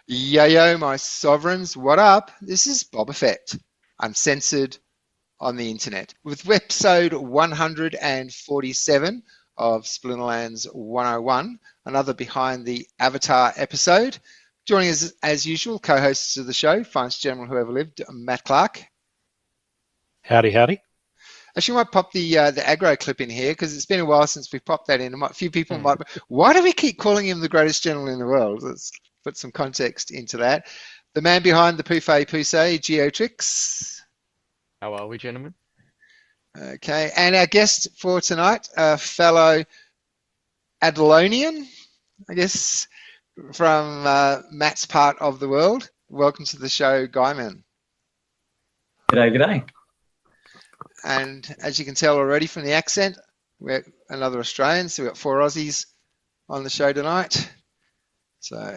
Yo, my sovereigns, what up? This is Boba Fett, uncensored on the internet, with episode 147 of Splinterlands 101, another behind the Avatar episode. Joining us as usual, co-hosts of the show, finest gentleman who ever lived, Matt Clark. Howdy, howdy. Actually, might pop the aggro clip in here because it's been a while since we popped that in. A few people might. Why do we keep calling him the greatest gentleman in the world? Let's put some context into that. The man behind the Pouffe Pousse, Geotrix. How are we, gentlemen? Okay, and our guest for tonight, a fellow Adlonian, I guess, from Matt's part of the world. Welcome to the show, Guyman. G'day, g'day. And as you can tell already from the accent, we're another Australian, so we've got 4 Aussies on the show tonight. So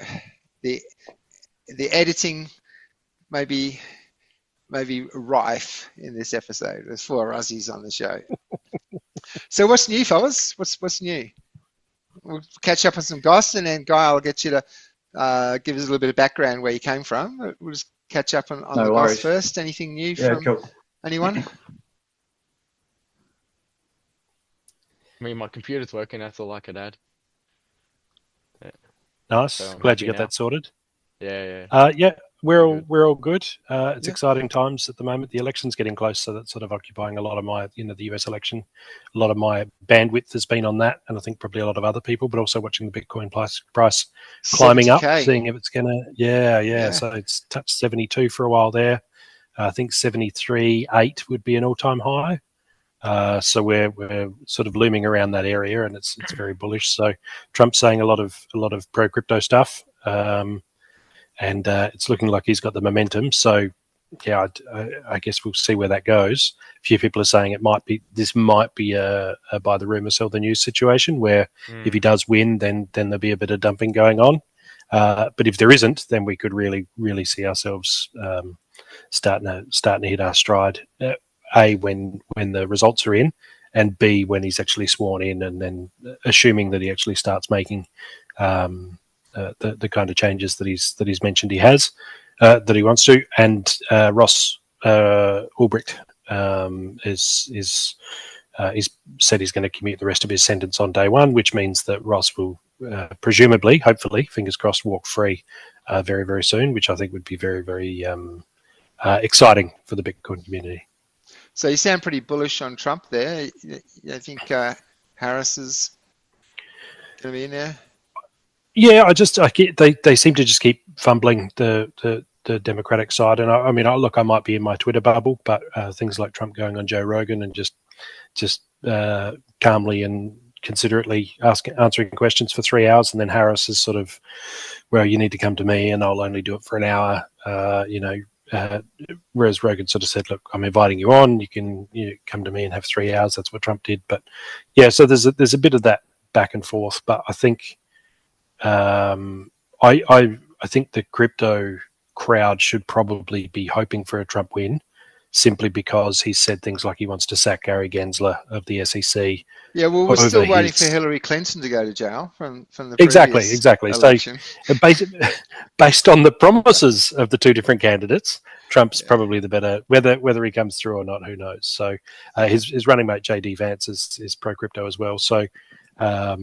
the editing may be rife in this episode. There's 4 Aussies on the show. So what's new, fellas? What's new? We'll catch up on some goss, and then Guy, I'll get you to give us a little bit of background where you came from. We'll just catch up on the goss first. Anything new from anyone? I mean, my computer's working. That's all I could add. Yeah. Nice. So glad you got that sorted. Yeah. Yeah, we're all good. It's exciting times at the moment. The election's getting close, so that's sort of occupying a lot of my, the US election. A lot of my bandwidth has been on that, and I think probably a lot of other people, but also watching the Bitcoin price climbing up, seeing if it's gonna. Yeah. So it's touched 72 for a while there. I think 73.8 would be an all-time high. So we're sort of looming around that area, and it's very bullish. So Trump's saying a lot of pro crypto stuff, and it's looking like he's got the momentum. So yeah, I guess we'll see where that goes. A few people are saying this might be a buy the rumor, sell the news situation, where if he does win, then there'll be a bit of dumping going on. But if there isn't, then we could really see ourselves starting to hit our stride. A, when the results are in, and B, when he's actually sworn in, and then assuming that he actually starts making the kind of changes that he's mentioned he has, that he wants to. And Ross Ulbricht is said he's going to commute the rest of his sentence on day one, which means that Ross will presumably, hopefully, fingers crossed, walk free very, very soon, which I think would be very, very exciting for the Bitcoin community. So you sound pretty bullish on Trump there. I think Harris is going to be in there. Yeah, they seem to just keep fumbling the Democratic side, and I might be in my Twitter bubble, but things like Trump going on Joe Rogan and just calmly and considerately answering questions for 3 hours, and then Harris is sort of, well, you need to come to me, and I'll only do it for an hour. Whereas Rogan sort of said, look, I'm inviting you on, you can come to me and have 3 hours. That's what Trump did. But yeah, so there's a bit of that back and forth, but I think I think the crypto crowd should probably be hoping for a Trump win, simply because he said things like he wants to sack Gary Gensler of the SEC. Yeah, well, we're still waiting for Hillary Clinton to go to jail from the exactly. election. So based on the promises of the two different candidates, Trump's probably the better. Whether he comes through or not, who knows? So his running mate JD Vance is pro crypto as well. So I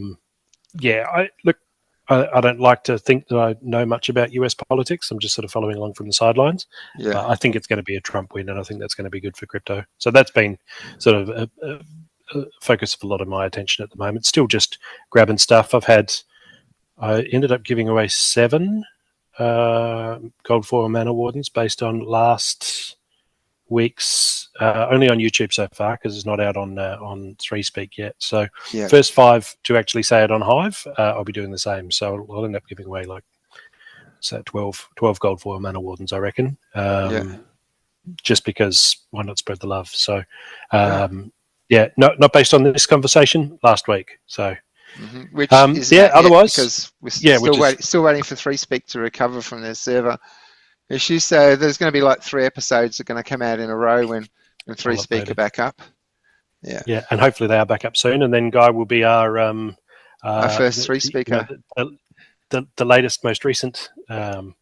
don't like to think that I know much about US politics. I'm just sort of following along from the sidelines. Yeah. But I think it's going to be a Trump win, and I think that's going to be good for crypto. So that's been sort of a focus of a lot of my attention at the moment. Still just grabbing stuff. I ended up giving away 7 gold foil mana wardens based on last week's, only on YouTube so far, because it's not out on 3Speak yet. So first 5 to actually say it on Hive, I'll be doing the same. So I'll end up giving away 12 gold foil mana wardens, I reckon. Just because why not spread the love? So not based on this conversation last week. So which is otherwise, because we're still waiting for 3Speak to recover from their server issues. So there's going to be 3 episodes that are going to come out in a row when 3Speak are back up. Yeah, and hopefully they are back up soon. And then Guy will be our Our first the, three you know, speaker. the latest, most recent one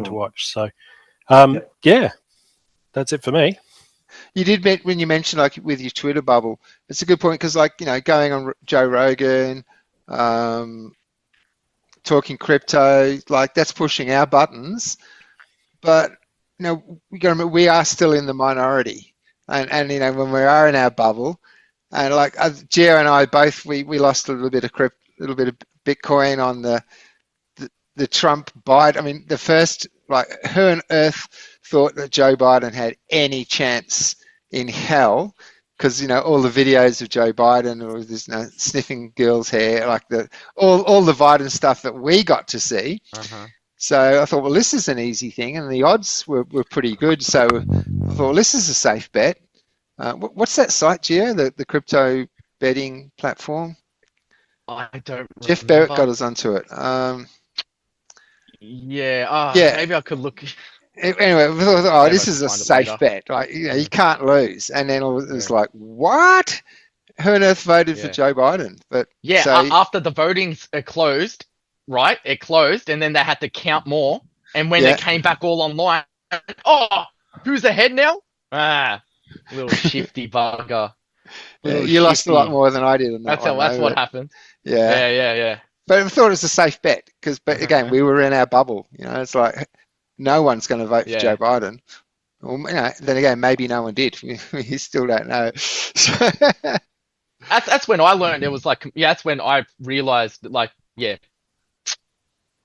to watch. So, yeah, that's it for me. You did when you mentioned like with your Twitter bubble. It's a good point because like going on Joe Rogan, talking crypto, like that's pushing our buttons. But we got to remember we are still in the minority, and when we are in our bubble, and like Gio and I both we lost a little bit of Bitcoin on the Trump Biden. I mean, the first who on earth thought that Joe Biden had any chance in hell? Because all the videos of Joe Biden or this sniffing girls' hair, like all the Biden stuff that we got to see. So I thought, well, this is an easy thing, and the odds were pretty good. So I thought, well, this is a safe bet. What's that site, Gio? The crypto betting platform? I don't Jeff remember. Barrett got us onto it. Yeah. Yeah. Maybe I could look. Anyway, we thought, Maybe this I is can a find it safe later. bet. Like, you can't lose. And then it was like, what? Who on earth voted for Joe Biden? But after the voting's closed, right? It closed, and then they had to count more. And when it came back all online, who's ahead now? Little shifty bugger. You lost a lot more than I did on that one. That's what happened. Yeah. But I thought it was a safe bet but again, we were in our bubble. It's like no one's going to vote for Joe Biden. Well, then again, maybe no one did. We still don't know. That's when I learned it was like, that's when I realized that,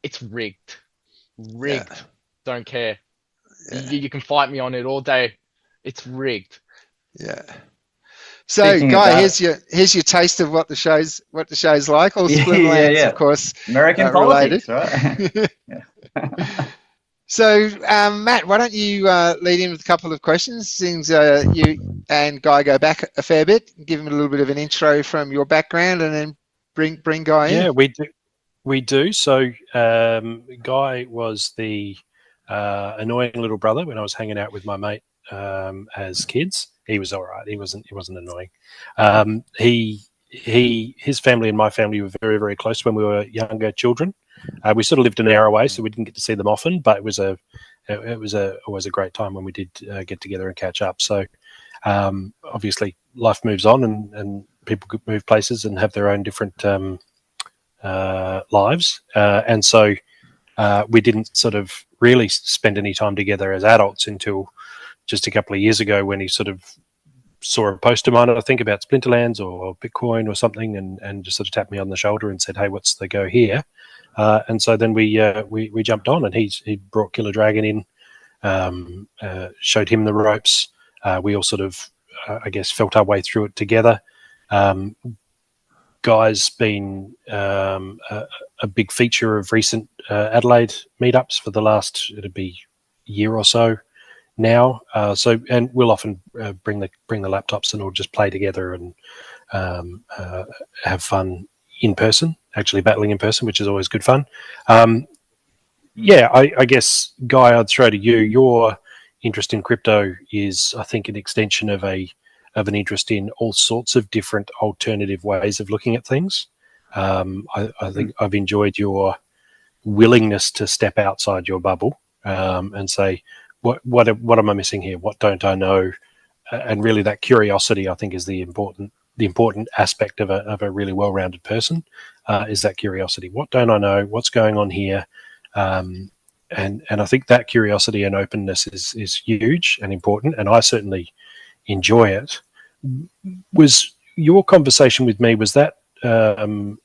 it's rigged. Rigged. Yeah. Don't care. Yeah. You can fight me on it all day. It's rigged. Yeah. So, Speaking Guy, here's your taste of what the show's like. All Splinterlands, of course, American politics, right? So, Matt, why don't you lead in with a couple of questions? Since you and Guy go back a fair bit, give him a little bit of an intro from your background, and then bring Guy in. Yeah, we do. So, Guy was the annoying little brother when I was hanging out with my mate as kids. He was all right. He wasn't annoying. His family and my family were very, very close when we were younger children. We sort of lived an hour away, so we didn't get to see them often. But it was always a great time when we did get together and catch up. So obviously, life moves on, and people could move places and have their own different lives. And so we didn't sort of really spend any time together as adults until just a couple of years ago, when he sort of saw a post of mine, I think, about Splinterlands or Bitcoin or something, and just sort of tapped me on the shoulder and said, "Hey, what's the go here?" And so then we jumped on, and he brought Killer Dragon in, showed him the ropes. We all sort of, I guess, felt our way through it together. Guy's been a big feature of recent Adelaide meetups for the last, it'd be year or so now. And we'll often bring the laptops and all just play together and have fun in person, actually battling in person, which is always good fun. I guess, Guy, I'd throw to you. Your interest in crypto is, I think, an extension of an interest in all sorts of different alternative ways of looking at things. I think I've enjoyed your willingness to step outside your bubble and say, what am I missing here? What don't I know? And really, that curiosity, I think, is the important aspect of a really well-rounded person. Is that curiosity? What don't I know? What's going on here? And I think that curiosity and openness is huge and important, and I certainly enjoy it. Was your conversation with me, was that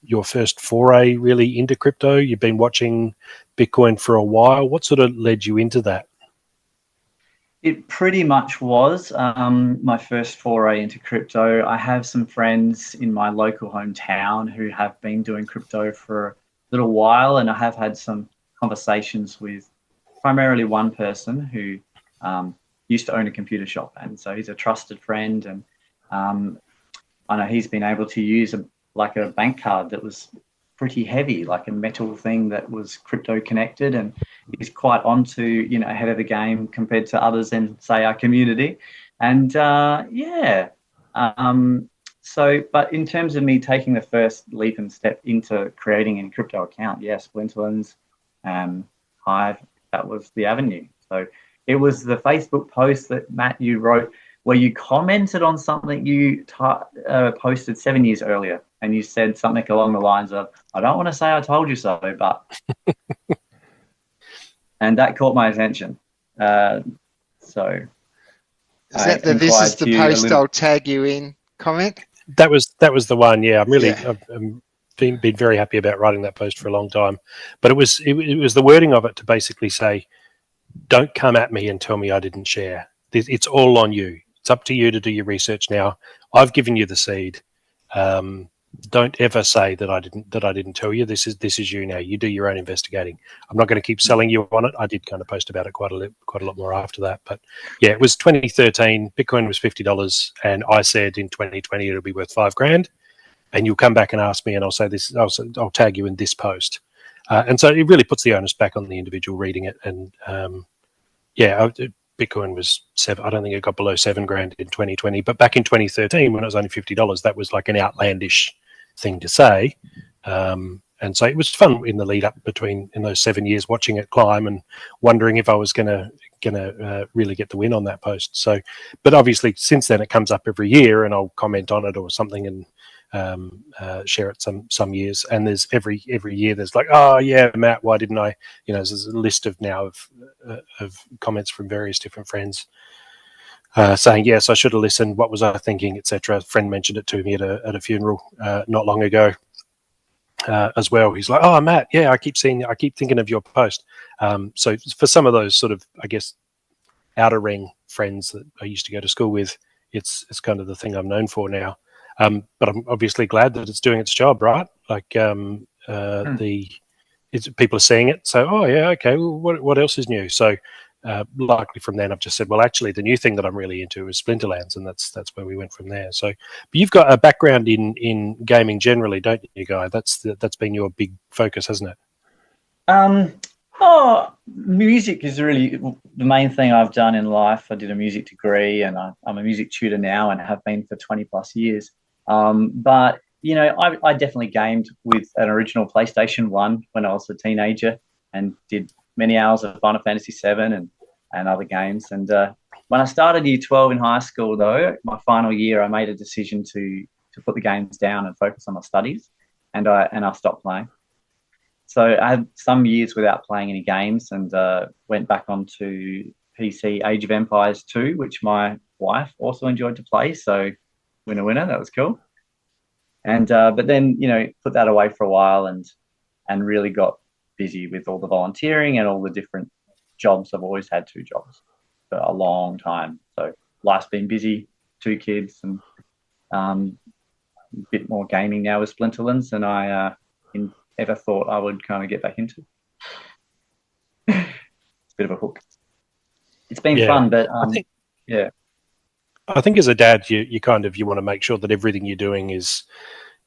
your first foray really into crypto? You've been watching Bitcoin for a while. What sort of led you into that? It pretty much was my first foray into crypto. I have some friends in my local hometown who have been doing crypto for a little while, and I have had some conversations with primarily one person who used to own a computer shop, and so he's a trusted friend, and I know he's been able to use a bank card that was pretty heavy, like a metal thing that was crypto connected, and he's quite onto, ahead of the game compared to others in, say, our community. And But in terms of me taking the first leap and step into creating a crypto account, yes, Splinterlands, Hive, that was the avenue. So it was the Facebook post that, Matt, you wrote where you commented on something you posted 7 years earlier, and you said something along the lines of, I don't want to say I told you so, but... and that caught my attention. So... Is that the "this is the post I'll tag you in" comment? That was the one. Yeah, I've been very happy about writing that post for a long time. But it was the wording of it to basically say, don't come at me and tell me I didn't share. It's all on you. It's up to you to do your research now. I've given you the seed. Don't ever say that I didn't tell you. This is you now. You do your own investigating. I'm not going to keep selling you on it. I did kind of post about it quite a lot more after that. But yeah, it was 2013. Bitcoin was $50, and I said in 2020 it'll be worth $5,000. And you'll come back and ask me, and I'll say this. I'll tag you in this post. And so it really puts the onus back on the individual reading it. And Bitcoin was $7. I don't think it got below $7,000 in 2020. But back in 2013, when it was only $50, that was like an outlandish thing to say. And so it was fun in the lead up in those 7 years, watching it climb and wondering if I was gonna really get the win on that post. So, but obviously since then it comes up every year, and I'll comment on it or something and share it some years. And there's every year there's like, oh yeah, Matt, why didn't I? There's a list of comments from various different friends saying, yes, I should have listened. What was I thinking, etc. A friend mentioned it to me at a funeral not long ago as well. He's like, oh, Matt, yeah, I keep thinking of your post. So for some of those sort of, I guess, outer ring friends that I used to go to school with, it's kind of the thing I'm known for now. But I'm obviously glad that it's doing its job, right? Like people are seeing it. So, oh yeah, okay. Well, what else is new? So, likely from then, I've just said, well, actually, the new thing that I'm really into is Splinterlands, and that's where we went from there. So, but you've got a background in gaming generally, don't you, Guy? That's been your big focus, hasn't it? Music is really the main thing I've done in life. I did a music degree, and I'm a music tutor now, and have been for 20 plus years. But I definitely gamed with an original PlayStation 1 when I was a teenager, and did many hours of Final Fantasy 7 and other games. And when I started year 12 in high school, though, my final year, I made a decision to put the games down and focus on my studies, and I stopped playing. So I had some years without playing any games, and went back onto PC Age of Empires 2, which my wife also enjoyed to play. So winner, that was cool. And but then put that away for a while, and really got busy with all the volunteering and all the different jobs. I've always had 2 jobs for a long time. So life's been busy, 2 kids, and a bit more gaming now with Splinterlands than I ever thought I would kind of get back into. It's a bit of a hook. It's been fun, but I think as a dad, you want to make sure that everything you're doing is,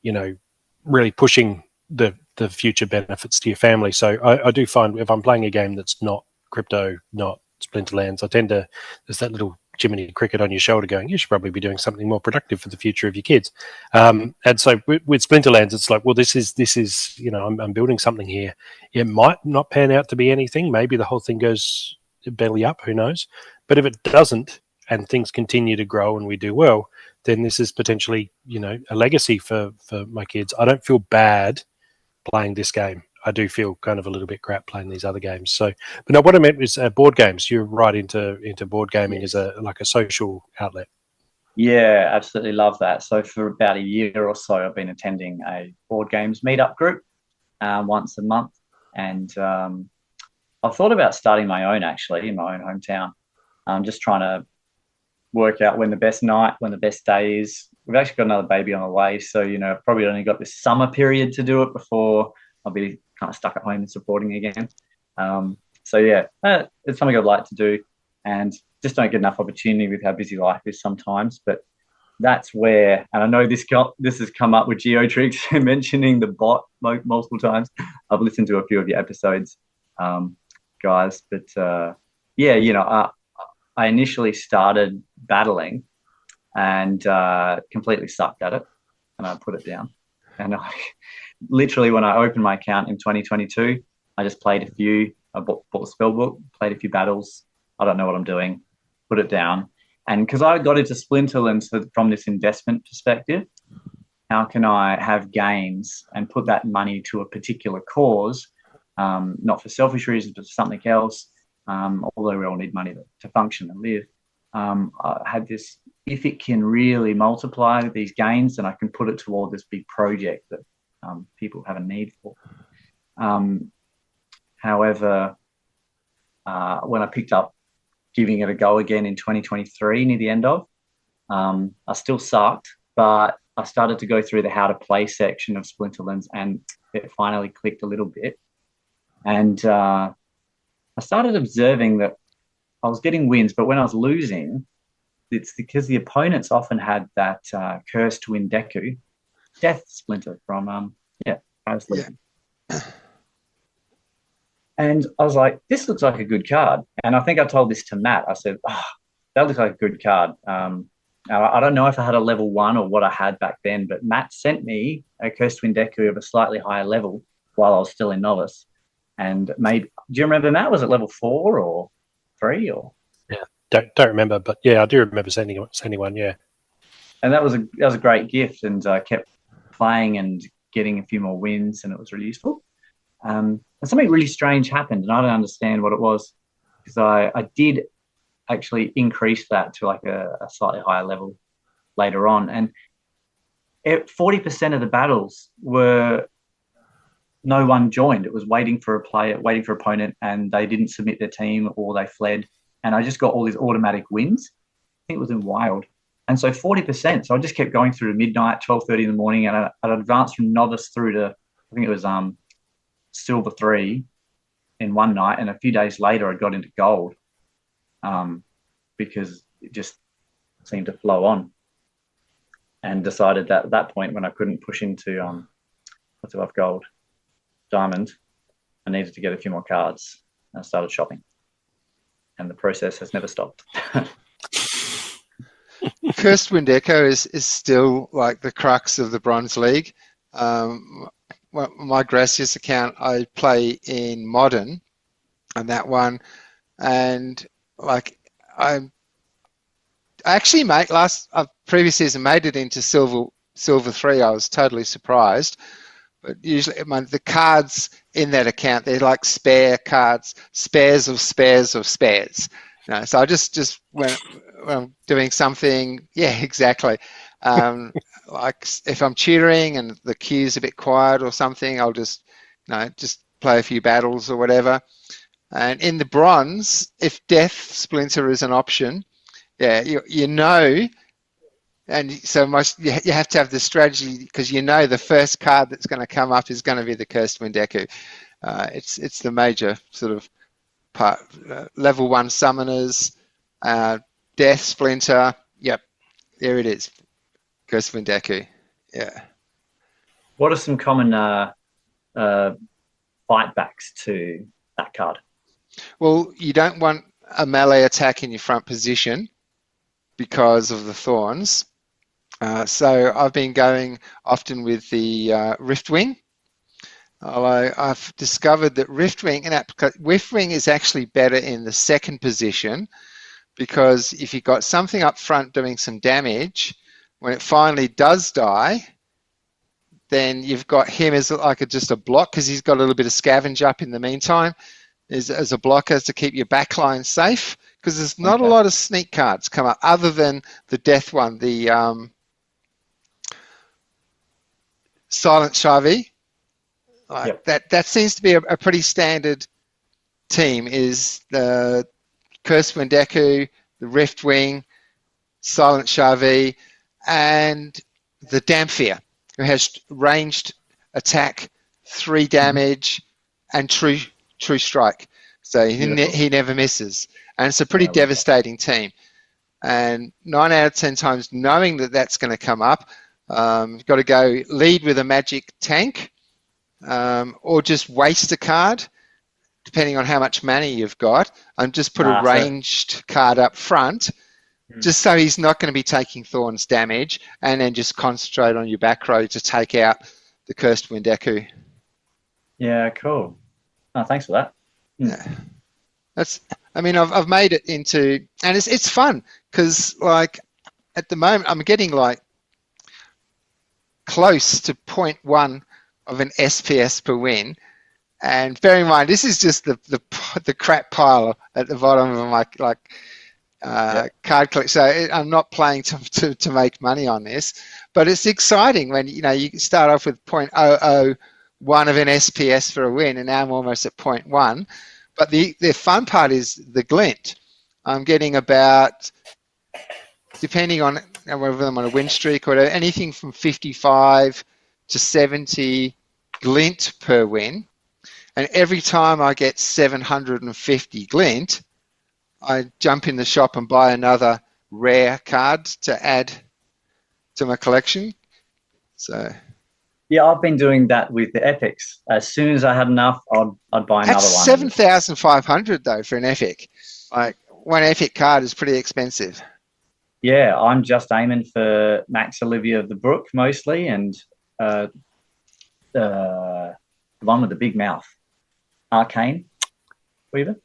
really pushing the future benefits to your family. So I do find if I'm playing a game that's not crypto, not Splinterlands, there's that little Jiminy Cricket on your shoulder going, you should probably be doing something more productive for the future of your kids. And so with Splinterlands, it's like, well, this is I'm building something here. It might not pan out to be anything. Maybe the whole thing goes belly up, who knows? But if it doesn't, and things continue to grow and we do well, then this is potentially, a legacy for my kids. I don't feel bad playing this game. I do feel kind of a little bit crap playing these other games. So, but no, what I meant was board games. You're right into board gaming as a social outlet. Yeah, absolutely love that. So for about a year or so, I've been attending a board games meetup group once a month, and I've thought about starting my own, actually, in my own hometown. I'm just trying to work out when the best day is. We've actually got another baby on the way, so I've probably only got this summer period to do it before I'll be kind of stuck at home and supporting again. So yeah, it's something I'd like to do, and just don't get enough opportunity with how busy life is sometimes. But that's where, and I know this has come up with GeoTrix mentioning the bot multiple times. I've listened to a few of your episodes, guys, but I initially started battling and completely sucked at it, and I put it down. And I literally, when I opened my account in 2022, I just played a few. I bought the spell book, played a few battles. I don't know what I'm doing. Put it down. And because I got into Splinterlands from this investment perspective, how can I have gains and put that money to a particular cause, not for selfish reasons, but for something else, although we all need money to function and live. I had this, if it can really multiply these gains, then I can put it toward this big project that people have a need for. However, when I picked up giving it a go again in 2023, near the end of, I still sucked, but I started to go through the how to play section of Splinterlands, and it finally clicked a little bit. And I started observing that I was getting wins, but when I was losing, it's because the opponents often had that cursed win Deku, Death Splinter from Paris Legion. And I was like, this looks like a good card. And I think I told this to Matt. I said, that looks like a good card. I don't know if I had a level 1 or what I had back then, but Matt sent me a Cursed Wind Deku of a slightly higher level while I was still in Novice. And maybe, do you remember, Matt? Was it level 4 or 3 or? Yeah, don't remember, but yeah, I do remember sending one. Yeah, and that was a great gift, and I kept playing and getting a few more wins, and it was really useful. And something really strange happened, and I don't understand what it was, because I did actually increase that to like a slightly higher level later on, and 40% of the battles were no one joined. It was waiting for a player, waiting for opponent, and they didn't submit their team or they fled, and I just got all these automatic wins. I think it was in Wild. And so 40%. So I just kept going through to midnight, 12:30 in the morning, and I'd advanced from Novice through to, I think it was Silver 3 in one night, and a few days later I got into Gold, because it just seemed to flow on, and decided that at that point, when I couldn't push into what's above Gold, Diamond, I needed to get a few more cards, and I started shopping, and the process has never stopped. Cursed Wind Echo is still like the crux of the Bronze League. My Gracias account, I play in Modern, and that one, and like I actually previous season made it into Silver 3. I was totally surprised, but usually the cards in that account, they're like spare cards, spares of spares of spares. So I just when I'm doing something, yeah, exactly. Like if I'm tutoring and the queue's a bit quiet or something, I'll just play a few battles or whatever. And in the Bronze, if Death Splinter is an option, yeah, you know, and so you have to have the strategy, because you know the first card that's going to come up is going to be the Cursed Wind Deku. It's the major sort of part. Level 1 summoners, Death Splinter. Yep, there it is. Cursed Wind Deku. Yeah. What are some common fight backs to that card? Well, you don't want a melee attack in your front position because of the thorns. So I've been going often with the Riftwing. Although I've discovered that Riftwing is actually better in the second position, because if you've got something up front doing some damage, when it finally does die, then you've got him as like just a block, because he's got a little bit of scavenge up in the meantime, as a blocker to keep your backline safe, because there's not a lot of sneak cards come up other than the death one, the Silent Shavi. That seems to be a pretty standard team, is the Cursed Wind Deku, the Riftwing, Silent Shavi, and the Damphir, who has ranged attack, 3 damage, and true strike. So he never misses. And it's a pretty devastating team. And 9 out of 10 times, knowing that that's going to come up, you've got to go lead with a magic tank, or just waste a card, depending on how much money you've got, and just put a ranged card up front, just so he's not going to be taking Thorn's damage, and then just concentrate on your back row to take out the Cursed Wind Echo. Yeah, cool. Oh, thanks for that. Yeah, I've made it into, and it's fun because like at the moment I'm getting like close to 0.1 of an SPS per win. And bear in mind, this is just the crap pile at the bottom of my card collection. So I'm not playing to make money on this, but it's exciting when you start off with 0.001 of an SPS for a win, and now I'm almost at 0.1. But the fun part is the glint. I'm getting about, depending on whether I'm on a win streak or anything from 55 to 70 glint per win. And every time I get 750 glint, I jump in the shop and buy another rare card to add to my collection. So yeah, I've been doing that with the epics. As soon as I had enough, I'd buy another that's one. 7,500 though for an epic. Like one epic card is pretty expensive. Yeah, I'm just aiming for Max Olivia of the Brook mostly, and the one with the big mouth. Arcane Weaver.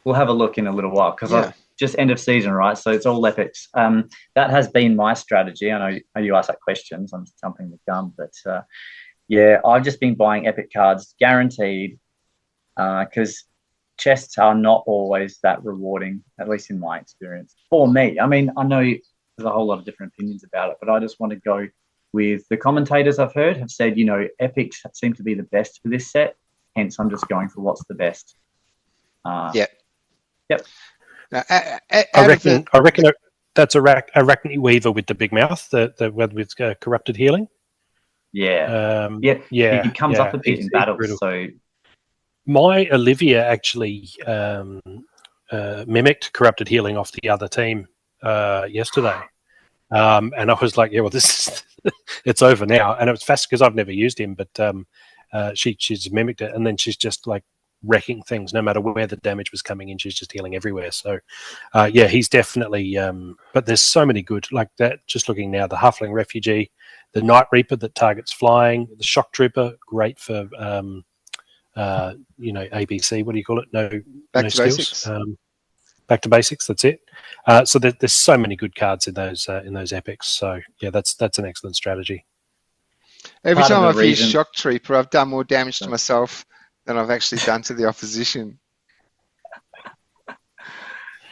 We'll have a look in a little while because I've just end of season, right? So it's all epics. That has been my strategy. I know you asked that question, so I'm jumping the gun, but yeah, I've just been buying epic cards guaranteed because chests are not always that rewarding, at least in my experience. For me, I mean, I know there's a whole lot of different opinions about it, but I just want to go with the commentators I've heard have said, epics seem to be the best for this set. Hence, I'm just going for what's the best. Yep. Now, I reckon that's a Arachne Weaver with the big mouth, the with corrupted healing. Yeah. He comes up a bit in battle. So my Olivia actually mimicked corrupted healing off the other team yesterday. And I was like, yeah, well, this is it's over now. And it was fast because I've never used him, but she's mimicked it, and then she's just like wrecking things no matter where the damage was coming in. She's just healing everywhere. So yeah, he's definitely but there's so many good like that. Just looking now, the Huffling Refugee, the Night Reaper that targets flying, the Shock Trooper, great for ABC, what do you call it? No skills. Basics. Back to basics. That's it. So there's so many good cards in those epics. So yeah, that's an excellent strategy. Every time I've used Shock Trooper, I've done more damage to myself than I've actually done to the opposition.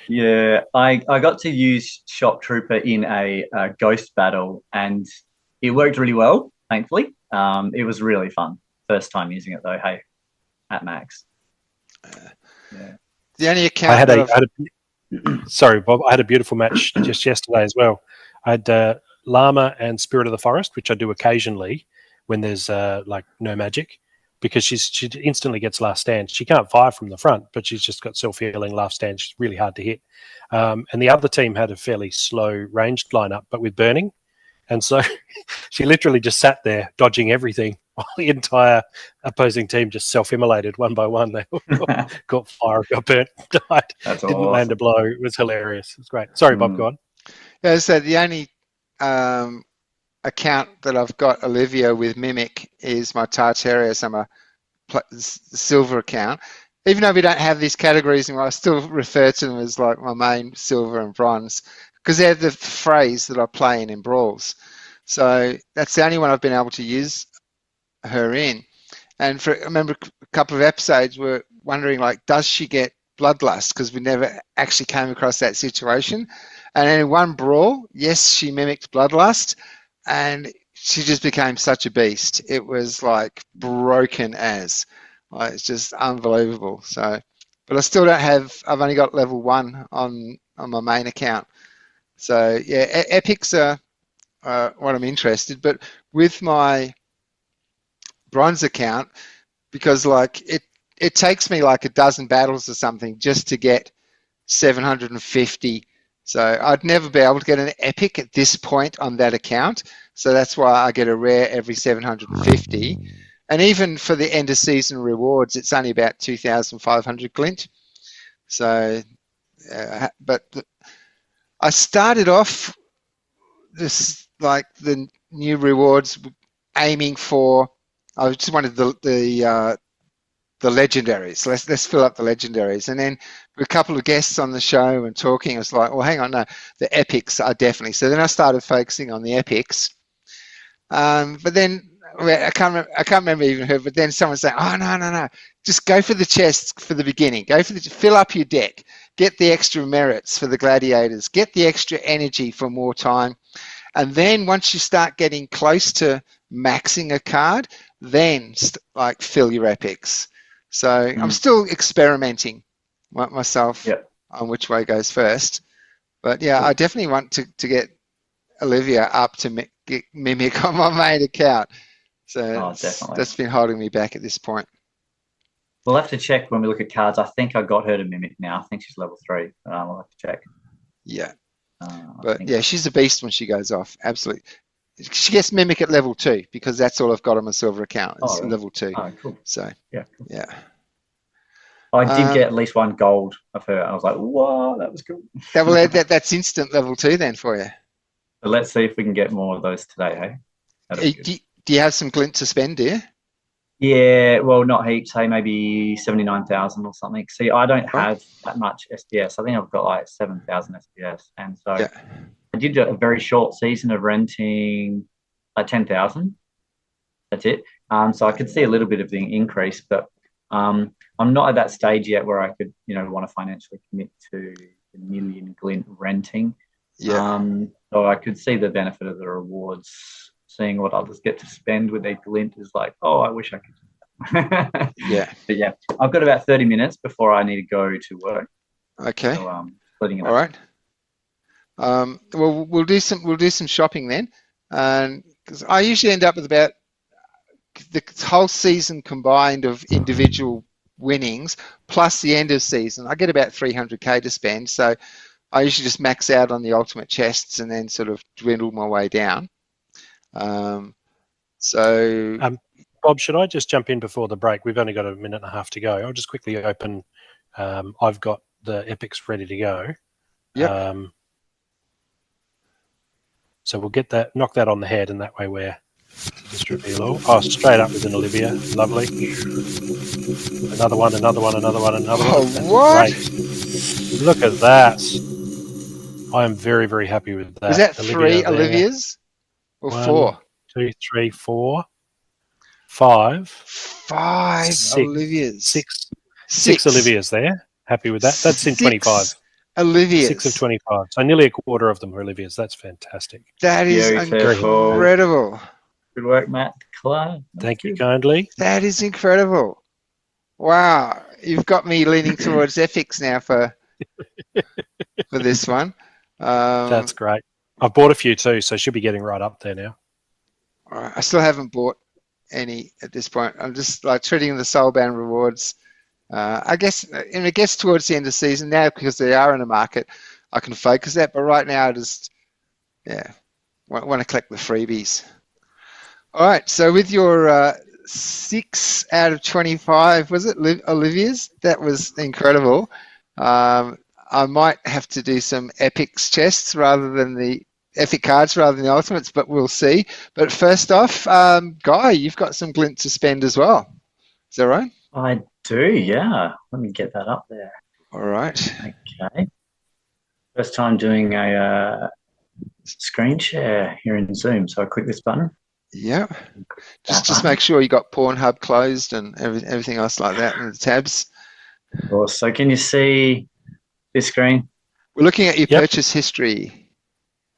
Yeah, I got to use Shock Trooper in a ghost battle, and it worked really well. Thankfully, it was really fun. First time using it though. Hey, at max. Yeah. The only account sorry, Bob. I had a beautiful match just yesterday as well. I had Llama and Spirit of the Forest, which I do occasionally when there's like no magic, because she instantly gets last stand. She can't fire from the front, but she's just got self-healing last stand. She's really hard to hit. And the other team had a fairly slow ranged lineup, but with burning. And so she literally just sat there dodging everything while the entire opposing team just self-immolated one by one. They all got fire, got burnt, died. Didn't land a blow. It was hilarious. It was great. Sorry, Bob, go on. Yeah, so the only account that I've got Olivia with Mimic is my Tartaria, so my silver account. Even though we don't have these categories anymore, I still refer to them as like my main silver and bronze, because they're the phrase that I play in brawls. So that's the only one I've been able to use her in. And I remember a couple of episodes we're wondering, like, does she get bloodlust? Because we never actually came across that situation. And in one brawl, yes, she mimicked bloodlust, and she just became such a beast. It was like broken as. Like, it's just unbelievable. So, but I still don't have. I've only got level 1 on my main account. So yeah, epics are what I'm interested. But with my bronze account, because like it takes me like a dozen battles or something just to get 750. So I'd never be able to get an epic at this point on that account. So that's why I get a rare every 750. And even for the end of season rewards, it's only about 2,500 glint. So but I started off this like the new rewards aiming for. I just wanted the legendaries. Let's fill up the legendaries, and then with a couple of guests on the show and talking, it's like, well, hang on, no, the epics are definitely. So then I started focusing on the epics, but then I can't remember even who. But then someone said, oh no, just go for the chests for the beginning. Fill up your deck. Get the extra merits for the gladiators. Get the extra energy for more time. And then once you start getting close to maxing a card, then like fill your epics. So I'm still experimenting myself on which way goes first. But yeah, I definitely want to get Olivia up to get Mimic on my main account. So that's been holding me back at this point. We'll have to check when we look at cards. I think I got her to Mimic now. I think she's level 3. We'll have to check. Yeah. But yeah, she's a beast when she goes off. Absolutely. She gets Mimic at level 2 because that's all I've got on my silver account. It's level 2. Oh, cool. So yeah, cool. Yeah. I did get at least 1 gold of her. I was like, whoa, that was cool. That's instant level 2 then for you. So let's see if we can get more of those today, hey? Do you have some glint to spend, do you? Yeah, well, not heaps, hey, maybe 79,000 or something. See, I don't have that much SPS. I think I've got like 7,000 SPS. And so I did a very short season of renting like 10,000. That's it. So I could see a little bit of the increase, but I'm not at that stage yet where I could, want to financially commit to a million glint renting. Yeah. So I could see the benefit of the rewards. Seeing what others get to spend with their glint is like, oh, I wish I could. Yeah. But yeah, I've got about 30 minutes before I need to go to work. Okay. So splitting it all up. right. Well, we'll do some shopping then, because I usually end up with about the whole season combined of individual winnings plus the end of season. I get about 300k to spend, so I usually just max out on the ultimate chests and then sort of dwindle my way down. Bob, should I just jump in before the break? We've only got a minute and a half to go. I'll just quickly open. I've got the epics ready to go. Yeah. So we'll get that, knock that on the head, and that way we're Oh, straight up with an Olivia. Lovely. Another one. Oh, That's what? Great. Look at that. I am very, very happy with that. Is that Olivia 3 Olivias? Or 4? 2, 3, 4, 5. 5 Olivias. 6 Olivias there. Happy with that. That's in 25. Olivias. 6 of 25. So nearly a quarter of them are Olivias. That's fantastic. That is incredible. Good work, Matt. Thank you kindly. That is incredible. Wow. You've got me leaning towards epics now for this one. That's great. I've bought a few too, so should be getting right up there now. All right. I still haven't bought any at this point. I'm just like treating the soulbound rewards. I guess, and it gets towards the end of the season now because they are in the market. I can focus that, but right now I just, want to collect the freebies. All right. So with your 6 out of 25, was it Olivia's? That was incredible. I might have to do some epics chests rather than the epic cards rather than the ultimates, but we'll see. But first off, Guy, you've got some glint to spend as well. Is that right? I do, yeah. Let me get that up there. All right. Okay. First time doing a screen share here in Zoom, so I click this button. Yeah. Just make sure you got Pornhub closed and everything else like that in the tabs. Of course. So can you see this screen? We're looking at your purchase history.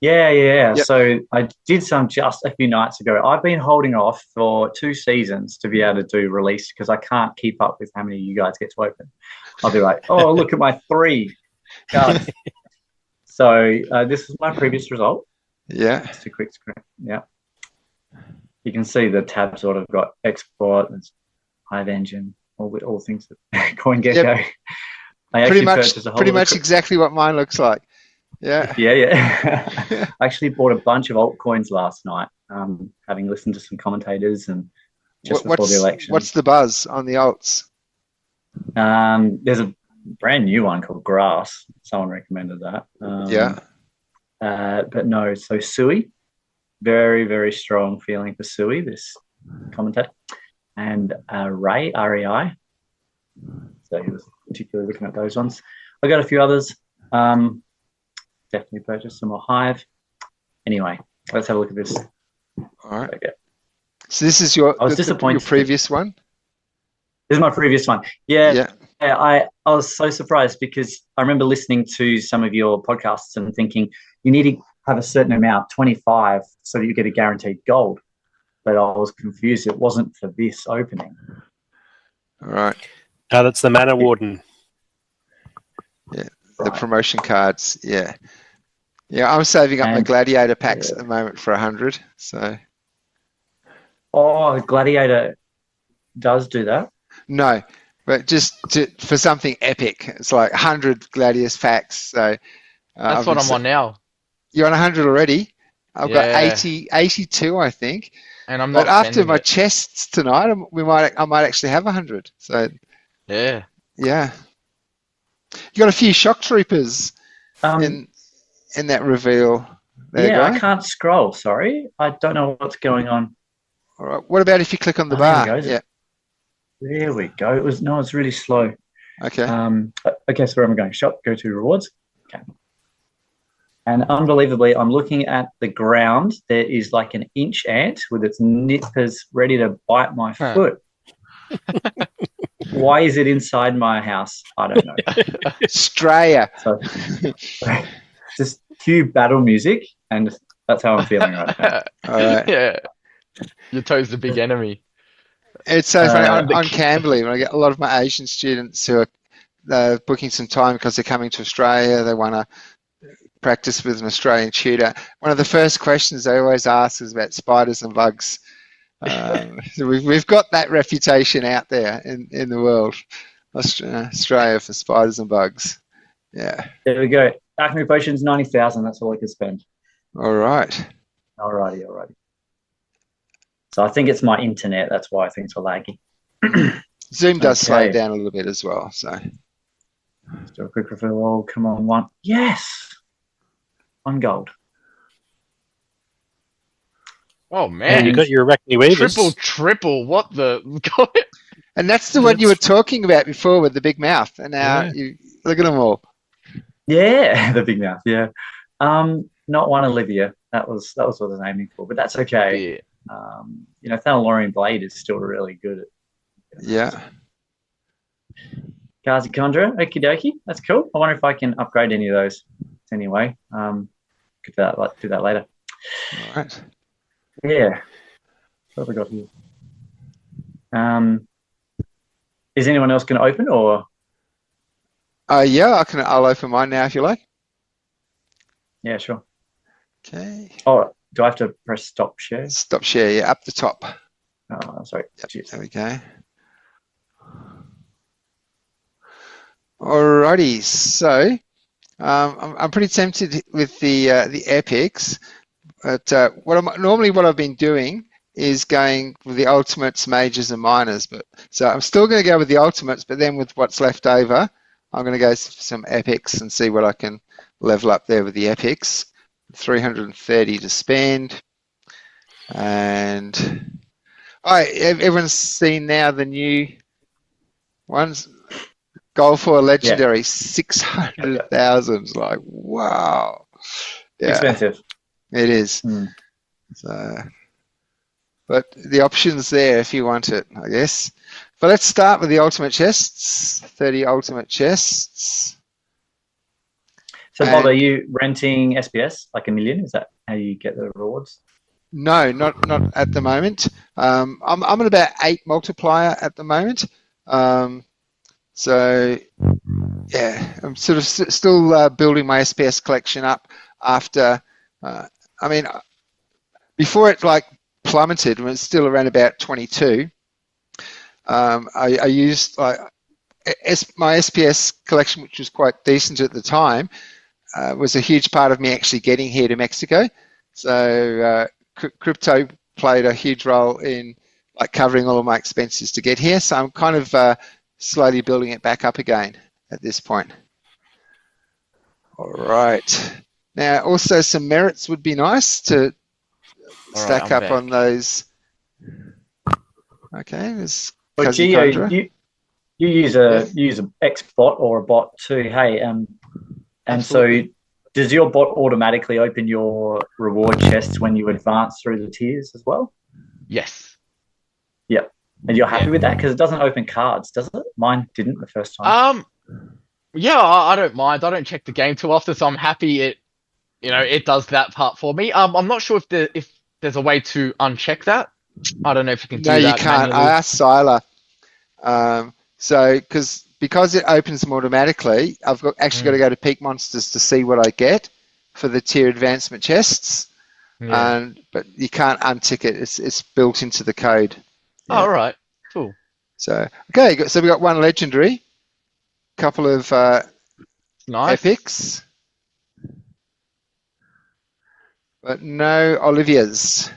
Yeah. Yep. So I did some just a few nights ago. I've been holding off for 2 seasons to be able to do release because I can't keep up with how many you guys get to open. I'll be like, oh, look at my 3 cards. So this is my previous result. Yeah. Just a quick screen. Yeah. You can see the tabs sort of got export, and Hive Engine, all things that CoinGecko. Yep. I pretty much exactly what mine looks like. Yeah. Yeah. I actually bought a bunch of altcoins last night, having listened to some commentators and just before the election. What's the buzz on the alts? There's brand new one called Grass. Someone recommended that. Yeah. But no, so Sui, very, very strong feeling for Sui, this commentator. And Ray, REI. So he was particularly looking at those ones. I got a few others. Definitely purchased some more Hive. Anyway, let's have a look at this. All right. Okay. So this is your, I was disappointed. your previous one? This is my previous one. Yeah. Yeah. I was so surprised because I remember listening to some of your podcasts and thinking you need to have a certain amount, 25, so that you get a guaranteed gold. But I was confused. It wasn't for this opening. All right. No, that's the Mana Warden. Yeah. The promotion cards. Yeah. Yeah, I'm saving up my Gladiator packs at the moment for 100. So. Oh, Gladiator does do that? No, but just for something epic. It's like 100 Gladius packs. So That's what I'm on now. You're on 100 already? I've got 82, I think. And I'm not. But after my chests tonight, I might actually have 100. So. Yeah. Yeah. You got a few shock troopers in that reveal. There I can't scroll. Sorry, I don't know what's going on. All right. What about if you click on the bar? Yeah. There we go. It's really slow. Okay. Okay. So where am I going? Shop. Go to rewards. Okay. And unbelievably, I'm looking at the ground. There is like an inch ant with its nippers ready to bite my foot. Why is it inside my house? I don't know. Straya. So, just cue battle music, and that's how I'm feeling right now. All right. Yeah. Your toe's the big enemy. It's so funny. On Cambly, when I get a lot of my Asian students who are booking some time because they're coming to Australia, they want to practice with an Australian tutor. One of the first questions they always ask is about spiders and bugs. So we've got that reputation out there in the world, Australia, for spiders and bugs. Yeah. There we go. Alchemy potions, 90,000. That's all I could spend. All right. Alrighty. So I think it's my internet. That's why things were laggy. Zoom does slow down a little bit as well. So. Let's do a quick refill. Oh, come on, one. Yes. 1 gold. Oh man, and you got your Arachne Weavers. Triple. What the? And that's the one you were talking about before with the big mouth. And now you look at them all. Yeah, the big mouth. Yeah. Not one Olivia. That was what I was aiming for, but that's okay. Yeah. Thanalorian Blade is still really good at. Yeah. Gazi Conjurer, okie dokie. That's cool. I wonder if I can upgrade any of those. Anyway, could do that later. All right. Yeah. What have we got here? Is anyone else going to open or? Yeah, I'll open mine now if you like. Yeah, sure. Okay. Oh, do I have to press stop share? Stop share, yeah, up the top. Oh, sorry. Yep, there we go. Alrighty, so I'm pretty tempted with the epics, but what I've been doing is going with the ultimates, majors, and minors. But so I'm still going to go with the ultimates, but then with what's left over, I'm going to go for some epics and see what I can level up there with the epics. 330 to spend, and everyone's seen now the new ones. Gold for a legendary, 600,000. Like, wow. Yeah. Expensive. It is. So, but the option's there if you want it, I guess. But let's start with the ultimate chests. 30 ultimate chests. So, Bob, are you renting SPS like 1 million? Is that how you get the rewards? No, not at the moment. I'm at about 8 multiplier at the moment. So, yeah, I'm sort of still building my SPS collection up after, before it like plummeted, when it's still around about 22, I used my SPS collection, which was quite decent at the time, was a huge part of me actually getting here to Mexico. So crypto played a huge role in like covering all of my expenses to get here. So I'm kind of slowly building it back up again. at this point. All right. Now, also some merits would be nice to stack up on those. Okay, there's Well, Kazi Geo, Conjurer. you use a X bot or a bot too, hey? And Absolutely. so does your bot automatically open your reward chests when you advance through the tiers as well? Yes. Yep. And you're happy with that? Because it doesn't open cards, does it? Mine didn't the first time. Yeah, I don't mind. I don't check the game too often, so I'm happy it does that part for me. I'm not sure if there's a way to uncheck that. I don't know if you can do No, that you can't. manually. I asked Sila. Because it opens them automatically, I've actually got to go to Peak Monsters to see what I get for the tier advancement chests. Yeah. But you can't untick it. It's built into the code. Yeah. All right. Cool. So okay, so we got one legendary, couple of nice. epics, but no Olivias.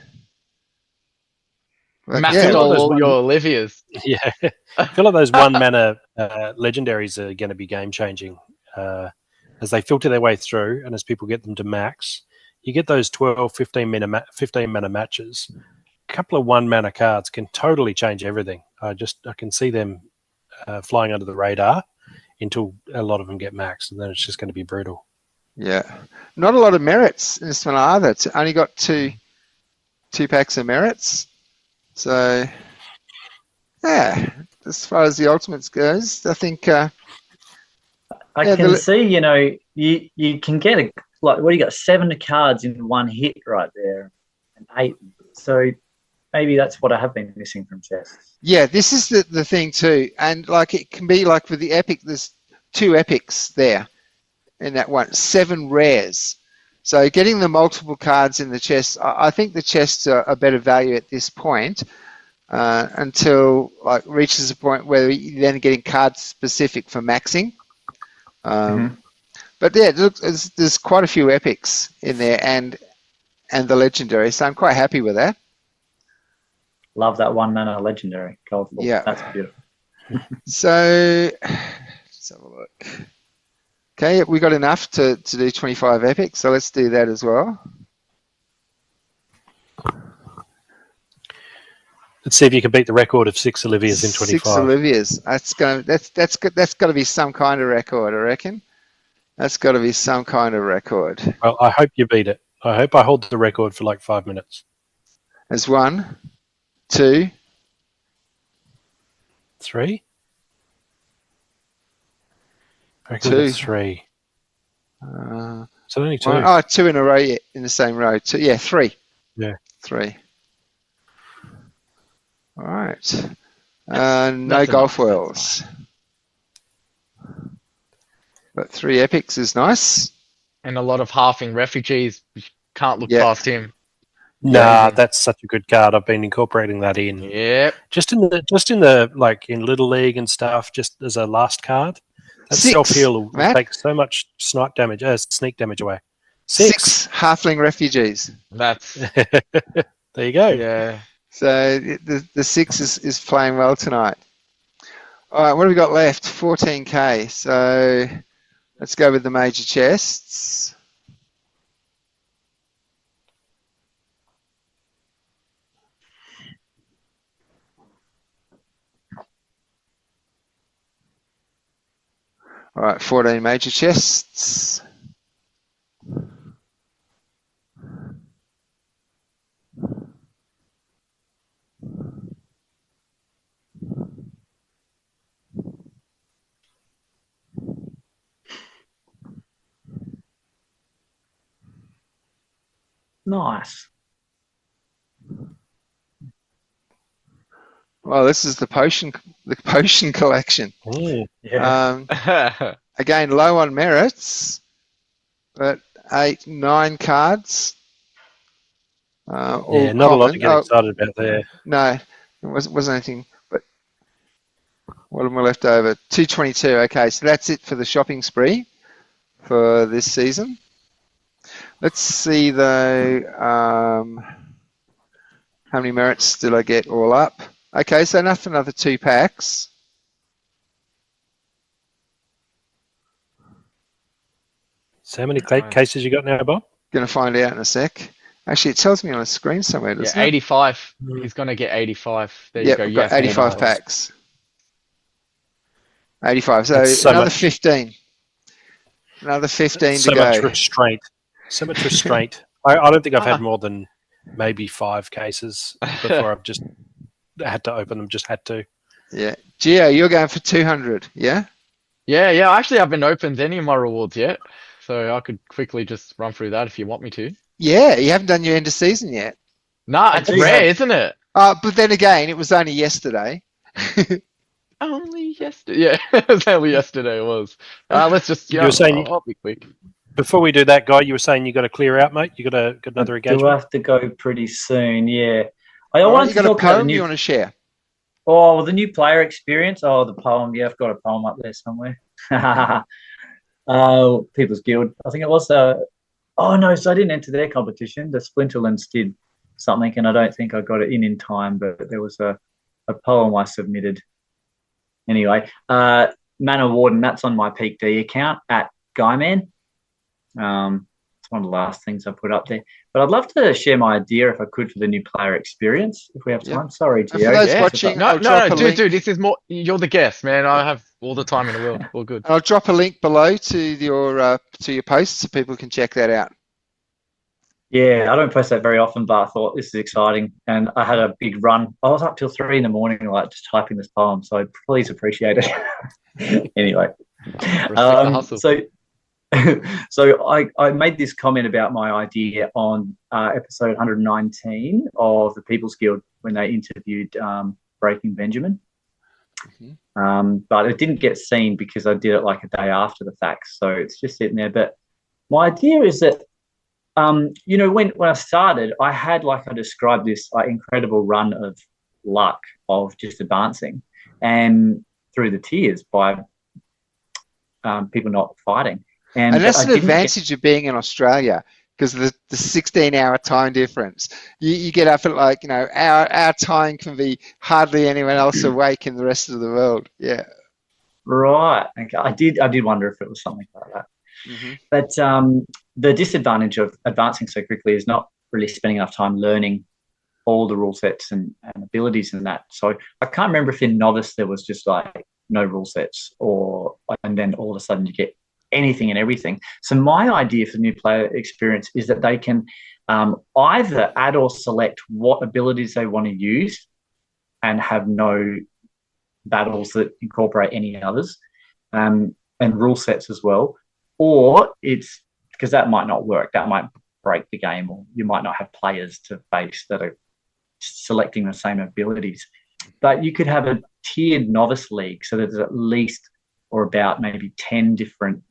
Maxed all your Olivias. Yeah, I feel like those 1 mana legendaries are going to be game changing as they filter their way through, and as people get them to max, you get those 12, 15 mana matches. A couple of 1 mana cards can totally change everything. I can see them flying under the radar until a lot of them get maxed, and then it's just going to be brutal. Yeah, not a lot of merits in this one either. It's only got two packs of merits. So, yeah, as far as the ultimates goes, I think I can see, you can get what do you got? 7 cards in one hit right there, and 8. So maybe that's what I have been missing from chests. Yeah, this is the thing too, and it can be like with the epic. There's 2 epics there in that one, 7 rares. So getting the multiple cards in the chest, I think the chests are a better value at this point until reaches a point where you're then getting cards specific for maxing. But yeah, look, there's quite a few epics in there and the legendary, so I'm quite happy with that. Love that 1 mana legendary. Gold. Yeah, that's beautiful. So let's have a look. Okay, we got enough to do 25 epics, so let's do that as well. Let's see if you can beat the record of 6 Olivias in 25. 6 Olivias. That's got to be some kind of record, I reckon. That's got to be some kind of record. Well, I hope you beat it. I hope I hold the record for 5 minutes. There's 1, 2, 3. I reckon 2. it's 3. So only 2. 2 in a row, in the same row. 2, 3. Yeah. 3. All right. No golf wheels. But 3 epics is nice. And a lot of halving refugees. You can't look past him. Nah, that's such a good card. I've been incorporating that in. Yep. Just in the in Little League and stuff, just as a last card. That 6, self-heal will Matt. take so much sneak damage away. 6 halfling refugees. That's there you go. Yeah. So the 6 is playing well tonight. All right, what have we got left? 14k. So let's go with the major chests. All right, 14 major chests. Nice. Well, this is the potion collection. Yeah. Again, low on merits, but 8, 9 cards. Not a lot to get excited about there. No, it wasn't anything. But what am I left over? 222. Okay, so that's it for the shopping spree for this season. Let's see though. How many merits did I get all up? Okay, so enough for another 2 packs. So how many cases you got now, Bob? Going to find out in a sec. Actually, it tells me on a screen somewhere, doesn't Yeah, it? 85. He's going to get 85. There you Yep, go. I've got Yeah, 85 packs. 85. So, It's so another much- 15. Another 15 so to go. much restraint. So much restraint. I don't think I've had more than maybe 5 cases before I've just had to open them. Just had to. Yeah. Gio, you're going for 200, yeah? Yeah. Actually, I haven't opened any of my rewards yet. So I could quickly just run through that if you want me to. Yeah, you haven't done your end of season yet. Nah, it's rare, isn't it? But then again, it was only yesterday. Only yesterday. Yeah, it was only yesterday it was. Let's just, You were saying- I'll be quick. Before we do that, Guy, you were saying you got to clear out, mate. You got another Do engagement. have to go pretty soon, yeah. I All right, wanted you to got a talk about the poem you new, want to share? the new player experience. Oh, the poem. Yeah, I've got a poem up there somewhere. People's Guild. I think it was. Oh no, so I didn't enter their competition. The Splinterlands did something, and I don't think I got it in time. But there was a poem I submitted. Anyway, Manor Warden. That's on my Peak D account at Guyman. It's one of the last things I put up there. But I'd love to share my idea, if I could, for the new player experience, if we have time. Yep. Sorry, And for Gio. those Yeah. watching, No, I'll drop a link. dude, this is more. You're the guest, man. I have all the time in the world. All good. I'll drop a link below to your post so people can check that out. Yeah, I don't post that very often, but I thought this is exciting. And I had a big run. I was up till 3 a.m, like just typing this poem. So please appreciate it. Anyway, Respect the hustle. so I made this comment about my idea on episode 119 of the People's Guild when they interviewed Breaking Benjamin. But it didn't get seen because I did it like a day after the fact. So it's just sitting there. But my idea is that, when I started, I had, like I described, this incredible run of luck of just advancing and through the tiers by people not fighting. And that's an advantage of being in Australia because of the 16-hour time difference. You get up at our time can be hardly anyone else awake in the rest of the world. Yeah. Right. Okay. I did wonder if it was something like that. Mm-hmm. But the disadvantage of advancing so quickly is not really spending enough time learning all the rule sets and abilities and that. So I can't remember if in Novice there was just like no rule sets and then all of a sudden you get anything and everything. So my idea for the new player experience is that they can either add or select what abilities they want to use and have no battles that incorporate any others, and rule sets as well. Or it's because that might not work. That might break the game, or you might not have players to face that are selecting the same abilities. But you could have a tiered novice league, so there's at least or about maybe 10 different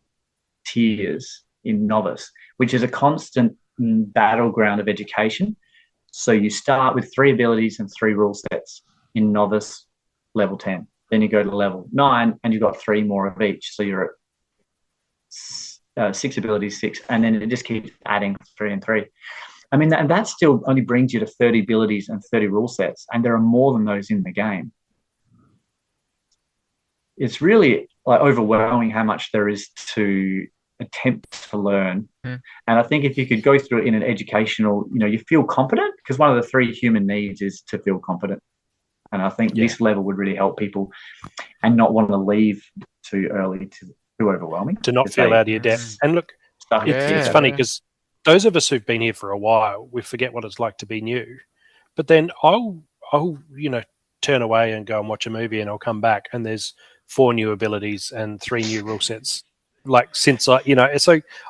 tiers in novice, which is a constant battleground of education. So you start with 3 abilities and 3 rule sets in novice level 10. Then you go to level 9 and you've got 3 more of each. So you're at 6 abilities, 6, and then it just keeps adding 3 and 3. I mean, and that still only brings you to 30 abilities and 30 rule sets, and there are more than those in the game. It's really like overwhelming how much there is to attempt to learn. And I think if you could go through it in an educational, you feel competent, because one of the 3 human needs is to feel competent. And I think this level would really help people and not want to leave too early, too overwhelming. To not feel out of your depth. And look, it's funny because those of us who've been here for a while, we forget what it's like to be new. But then I'll turn away and go and watch a movie, and I'll come back and there's 4 new abilities and 3 new rule sets. Like since so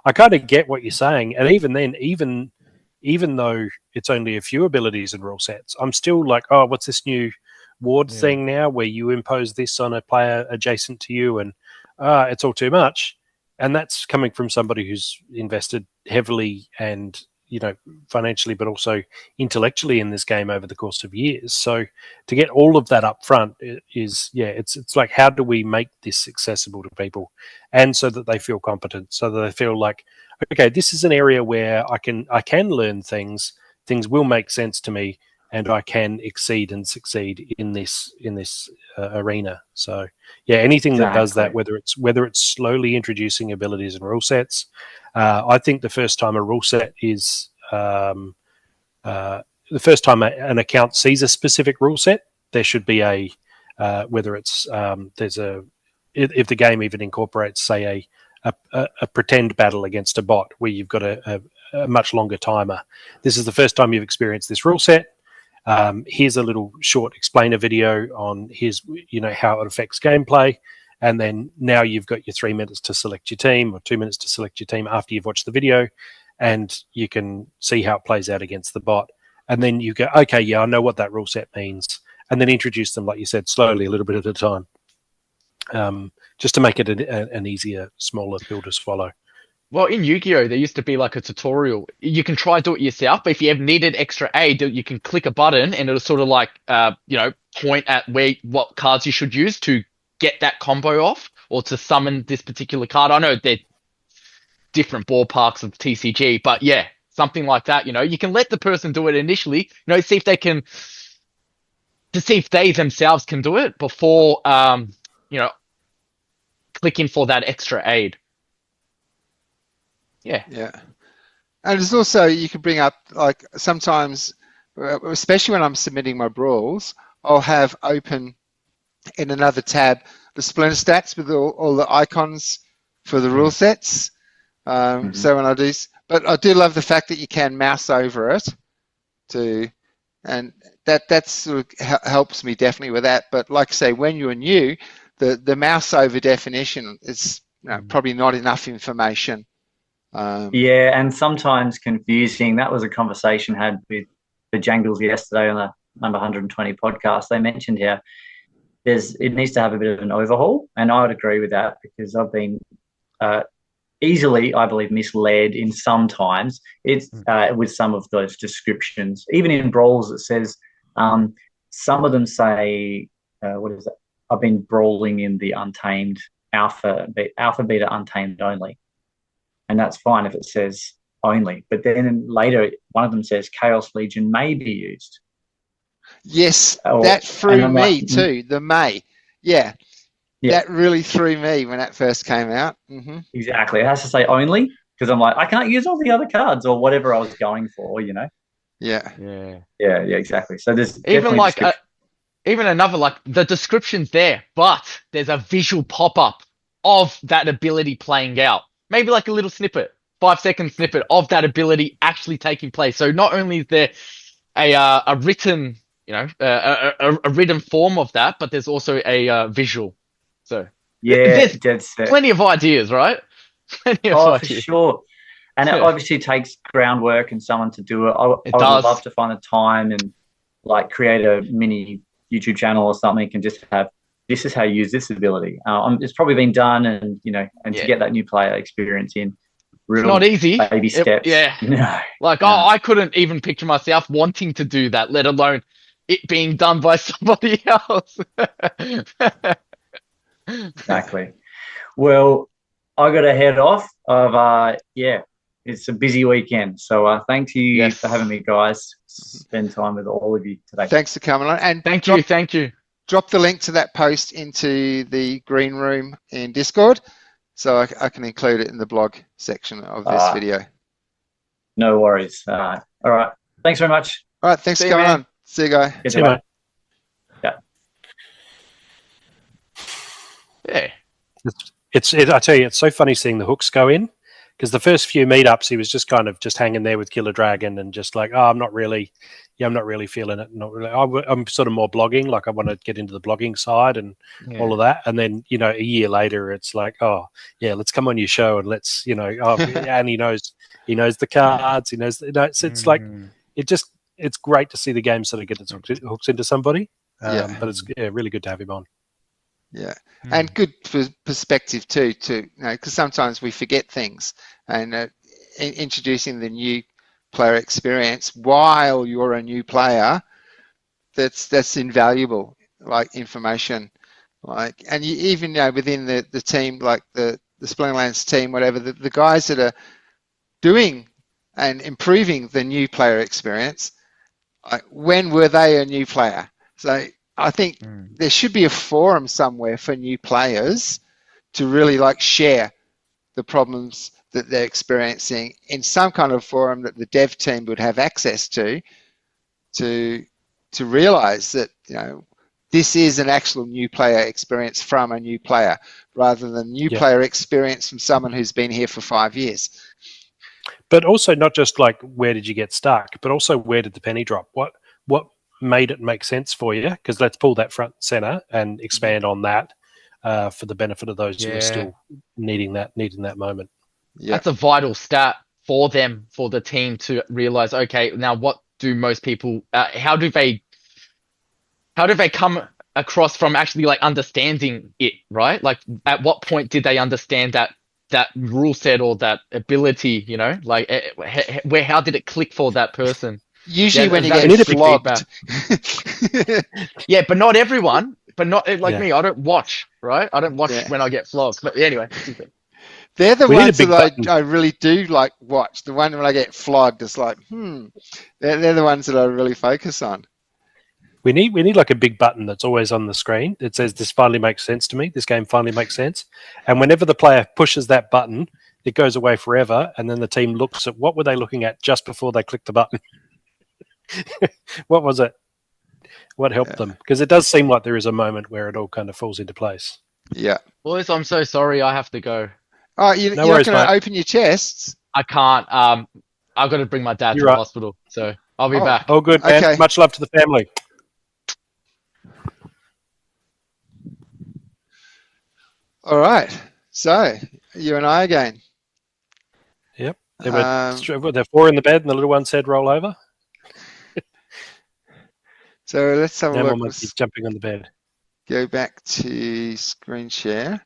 I kind of get what you're saying. And even then, even though it's only a few abilities and rule sets, I'm still like, oh, what's this new ward thing now where you impose this on a player adjacent to you, and it's all too much. And that's coming from somebody who's invested heavily and financially, but also intellectually in this game over the course of years. So to get all of that up front is, it's like, how do we make this accessible to people, and so that they feel competent, so that they feel like, okay, this is an area where I can learn things will make sense to me, and I can exceed and succeed in this arena. So anything that does that, whether it's slowly introducing abilities and rule sets, I think the first time a rule set is the first time an account sees a specific rule set, there should be a whether it's if the game even incorporates, say, a pretend battle against a bot where you've got a much longer timer. This is the first time you've experienced this rule set. Here's a little short explainer video on how it affects gameplay, and then now you've got your 3 minutes to select your team or 2 minutes to select your team after you've watched the video, and you can see how it plays out against the bot. And then you go, okay, yeah, I know what that rule set means, and then introduce them, like you said, slowly, a little bit at a time, just to make it an easier, smaller pill to swallow. Well, in Yu-Gi-Oh, there used to be like a tutorial. You can try do it yourself, but if you ever needed extra aid, you can click a button and it'll sort of like, point at what cards you should use to get that combo off or to summon this particular card. I know they're different ballparks of TCG, but yeah, something like that. You can let the person do it initially. See if they can, to see if they themselves can do it before, clicking for that extra aid. Yeah. And there's also, you can bring up, like, sometimes, especially when I'm submitting my brawls, I'll have open in another tab the Splinter stats with all the icons for the rule sets. So when I do, but I do love the fact that you can mouse over it and that sort of helps me definitely with that. But like I say, when you're new, the mouse over definition is probably not enough information. And sometimes confusing. That was a conversation had with the Jangles yesterday on the number 120 podcast. They mentioned how it needs to have a bit of an overhaul, and I would agree with that because I've been easily, I believe, misled in sometimes. It's with some of those descriptions. Even in brawls, it says some of them say, what is it? I've been brawling in the untamed alpha beta untamed only. And that's fine if it says only. But then later, one of them says Chaos Legion may be used. Yes, that threw me too, the may. Yeah, that really threw me when that first came out. Mm-hmm. Exactly. It has to say only because I'm like, I can't use all the other cards or whatever I was going for, Yeah, exactly. So there's even like even another, like the description's there, but there's a visual pop-up of that ability playing out. Maybe like a little snippet, 5-second snippet of that ability actually taking place. So not only is there a written, a written form of that, but there's also a visual. So there's plenty of ideas, right? Plenty of ideas. For sure. And it obviously takes groundwork and someone to do it. I would love to find the time and like create a mini YouTube channel or something and just have, this is how you use this ability. It's probably been done, and to get that new player experience in, real not easy. Baby steps. No. Like I couldn't even picture myself wanting to do that, let alone it being done by somebody else. Exactly. Well, I got to head off. It's a busy weekend, so thank you for having me, guys. Spend time with all of you today. Thanks for coming on, and thank you. Drop the link to that post into the green room in Discord so I can include it in the blog section of this video. No worries. All right. Thanks very much. All right. Thanks for coming on. See you, guys. See you, mate. Yeah. I tell you, it's so funny seeing the hooks go in, because the first few meetups he was just kind of just hanging there with Killer Dragon and just like, I'm not really feeling it. Not really. I'm sort of more blogging. Like I want to get into the blogging side and all of that. And then a year later, it's like, let's come on your show and let's and he knows the cards. He knows. It's like it's great to see the game sort of get its hooks into somebody. But it's really good to have him on. Yeah, and good perspective too, because sometimes we forget things, and introducing the new player experience while you're a new player, that's invaluable, like information, like, and you even within the team, like the Splinterlands team, whatever, the guys that are doing and improving the new player experience, like, when were they a new player? So I think there should be a forum somewhere for new players to really like share the problems that they're experiencing in some kind of forum that the dev team would have access to realize that, you know, this is an actual new player experience from a new player rather than new player experience from someone who's been here for 5 years. But also not just like where did you get stuck, but also where did the penny drop? What made it make sense for you? Because let's pull that front and center and expand on that for the benefit of those who are still needing that moment. Yeah. That's a vital stat for them, for the team to realize, okay, now what do most people, how do they come across from actually like understanding it, right? Like at what point did they understand that rule set or that ability, you know, like how did it click for that person? Usually when you get flogged. Yeah, but not everyone, but not like me. I don't watch, right? I don't watch when I get flogged. But anyway. They're the ones that I really do like watch. The one when I get flogged, it's like, they're the ones that I really focus on. We need like a big button that's always on the screen that says, this finally makes sense to me. This game finally makes sense. And whenever the player pushes that button, it goes away forever. And then the team looks at what were they looking at just before they clicked the button. What was it? What helped them? Because it does seem like there is a moment where it all kind of falls into place. Yeah. Boys, I'm so sorry. I have to go. Oh, you're not going to open your chests? I can't. I've got to bring my dad to the hospital. So I'll be back. Oh, good, man. Okay. Much love to the family. All right. So, you and I again. Yep. There were 4 in the bed and the little one said roll over. So let's have a look. He's jumping on the bed. Go back to screen share.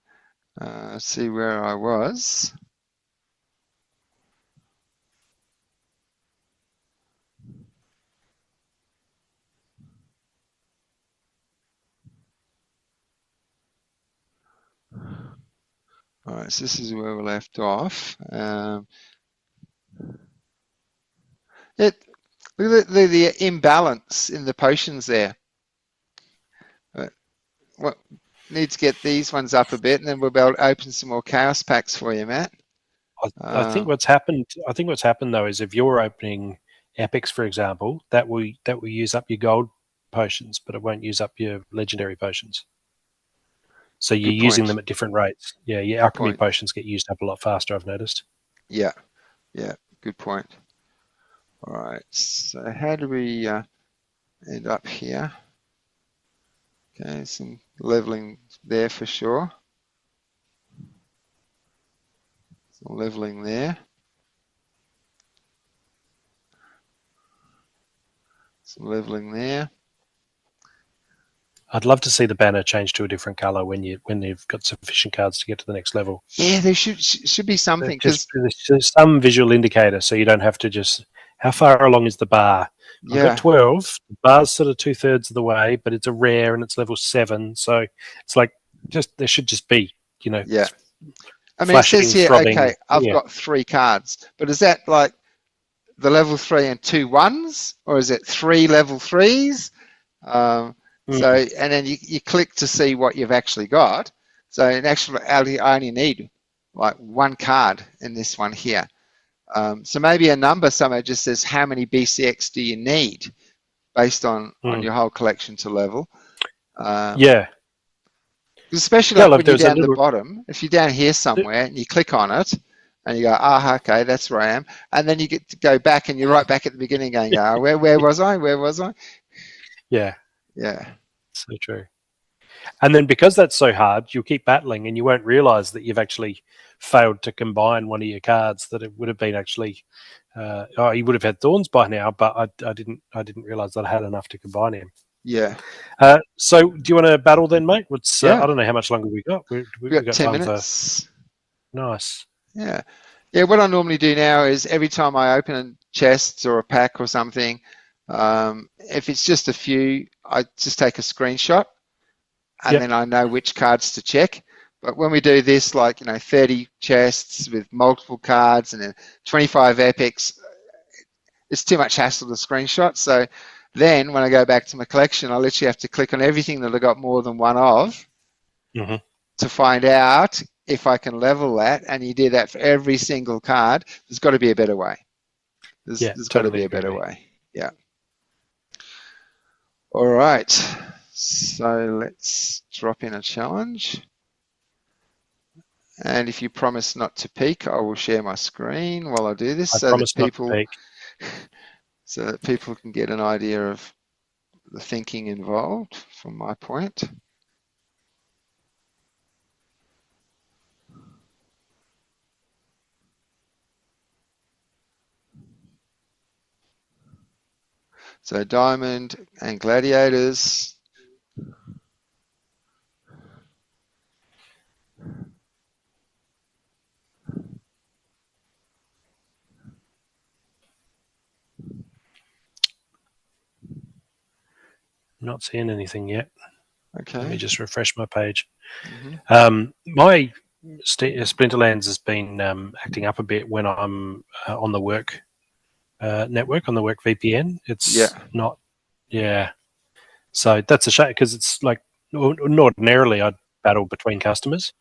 See where I was. All right, so this is where we left off. Look at the imbalance in the potions there. What need to get these ones up a bit, and then we'll be able to open some more chaos packs for you, Matt. I think what's happened though is if you're opening epics, for example, that will use up your gold potions, but it won't use up your legendary potions. So you're using them at different rates. Yeah, your alchemy potions get used up a lot faster, I've noticed. Yeah, good point. All right, so how do we end up here? Okay, some leveling there for sure. Some leveling there. Some leveling there. I'd love to see the banner change to a different color when you've got sufficient cards to get to the next level. Yeah, there should be something. Just some visual indicator so you don't have to just... How far along is the bar? I've got 12. The bar's sort of 2/3 of the way, but it's a rare and it's level 7. So it's like there should just be, you know. Yeah. I mean, it says here, okay, I've got 3 cards, but is that like the level 3 and 2 1s, or is it 3 level 3s? So, and then you click to see what you've actually got. So in actuality, I only need like 1 card in this one here. So maybe a number somewhere just says how many BCX do you need based on your whole collection to level. Especially like when you're down at the bottom. If you're down here somewhere and you click on it and you go, okay, that's where I am. And then you get to go back and you're right back at the beginning going, where was I? Where was I? Yeah. Yeah. So true. And then because that's so hard, you'll keep battling and you won't realize that you've actually failed to combine one of your cards, that it would have been actually you would have had thorns by now, but I didn't realize that I had enough to combine him. Yeah. So do you want to battle then, mate? I don't know how much longer we got. We've got 10 minutes. Nice. Yeah. Yeah, what I normally do now is every time I open a chest or a pack or something, if it's just a few, I just take a screenshot and then I know which cards to check. But when we do this, like, 30 chests with multiple cards and then 25 epics, it's too much hassle to screenshot. So then when I go back to my collection, I literally have to click on everything that I got more than one of to find out if I can level that, and you do that for every single card, there's got to be a better way. There's got to totally be a better agree. way. Yeah. All right. So let's drop in a challenge. And if you promise not to peek, I will share my screen while I do this, I so promise that not to people peek. so that people can get an idea of the thinking involved from my point. So diamond and gladiators. Not seeing anything yet. Okay. Let me just refresh my page. Mm-hmm. My Splinterlands has been acting up a bit when I'm on the work network, on the work VPN. It's not, So that's a shame, because it's like, ordinarily I'd battle between customers.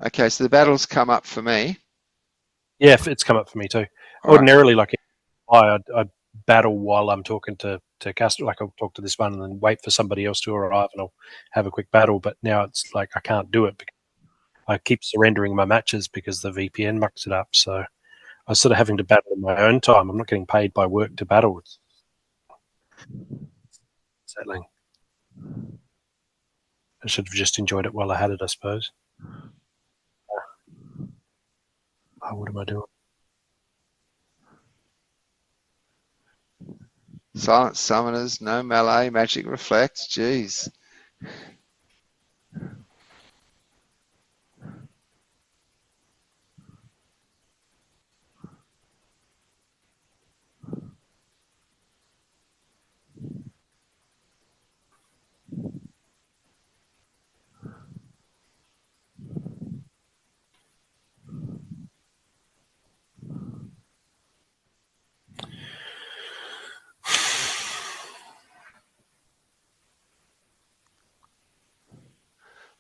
Okay, so the battles come up for me. Yeah, it's come up for me too. All right. Ordinarily, like I'd battle while I'm talking to customer. Like I'll talk to this one and then wait for somebody else to arrive, and I'll have a quick battle. But now it's like I can't do it because I keep surrendering my matches because the VPN mucks it up. So I'm sort of having to battle in my own time. I'm not getting paid by work to battle. It's settling. I should have just enjoyed it while I had it, I suppose. Oh, what am I doing? Silent summoners, no melee, magic reflect. Jeez.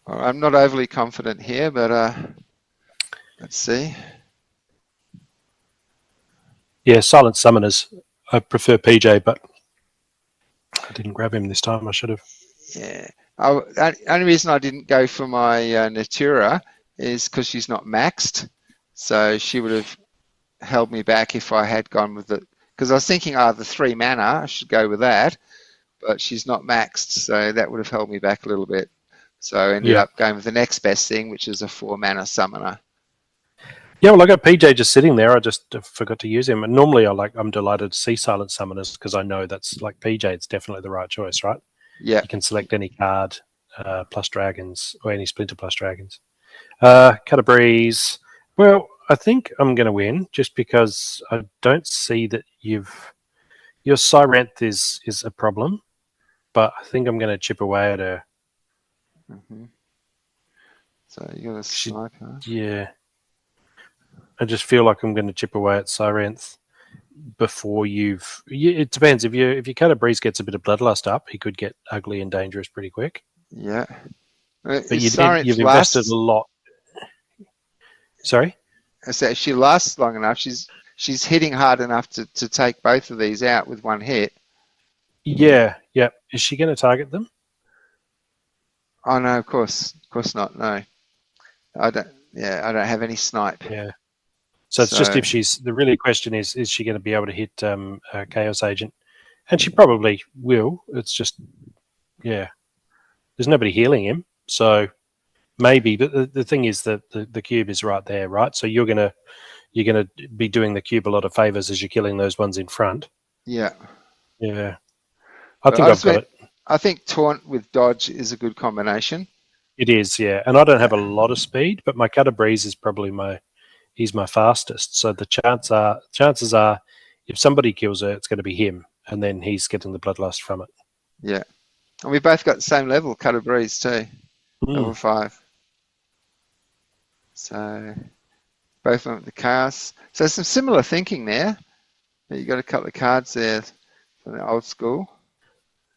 Well, I'm not overly confident here, but let's see. Yeah, silent summoners. I prefer PJ, but I didn't grab him this time. I should have. Yeah. Only reason I didn't go for my Natura is because she's not maxed. So she would have held me back if I had gone with it. Because I was thinking, the 3 mana, I should go with that. But she's not maxed, so that would have held me back a little bit. So I ended up going with the next best thing, which is a 4 mana summoner. Yeah, well, I got PJ just sitting there. I just forgot to use him. And normally, I'm delighted to see silent summoners because I know that's like PJ. It's definitely the right choice, right? Yeah. You can select any card plus dragons or any Splinter plus dragons. Cut a breeze. Well, I think I'm going to win just because I don't see that your Cyranth is a problem, but I think I'm going to chip away at her. Mm-hmm. So you got a sniper. Yeah. I just feel like I'm going to chip away at Cyranth before it depends. If your Cut a Breeze gets a bit of bloodlust up, he could get ugly and dangerous pretty quick. Yeah. But you've invested a lot. Sorry? I say if she lasts long enough, she's hitting hard enough to take both of these out with one hit. Yeah. Is she going to target them? Oh no, of course not. No, I don't. Yeah, I don't have any snipe. Yeah. So it's just if the really question is she going to be able to hit a Chaos Agent? And she probably will. It's just, there's nobody healing him. So maybe, but the thing is that the cube is right there, right? So you're gonna be doing the cube a lot of favors as you're killing those ones in front. Yeah. Yeah. I think I've got it. I think taunt with dodge is a good combination. It is, yeah. And I don't have a lot of speed, but my Cutter Breeze is probably he's my fastest. So the chances are if somebody kills her, it's going to be him, and then he's getting the bloodlust from it. Yeah. And we both got the same level, Cutter Breeze too. Level 5. So both went with the chaos. So some similar thinking there. You got a couple of cards there from the old school.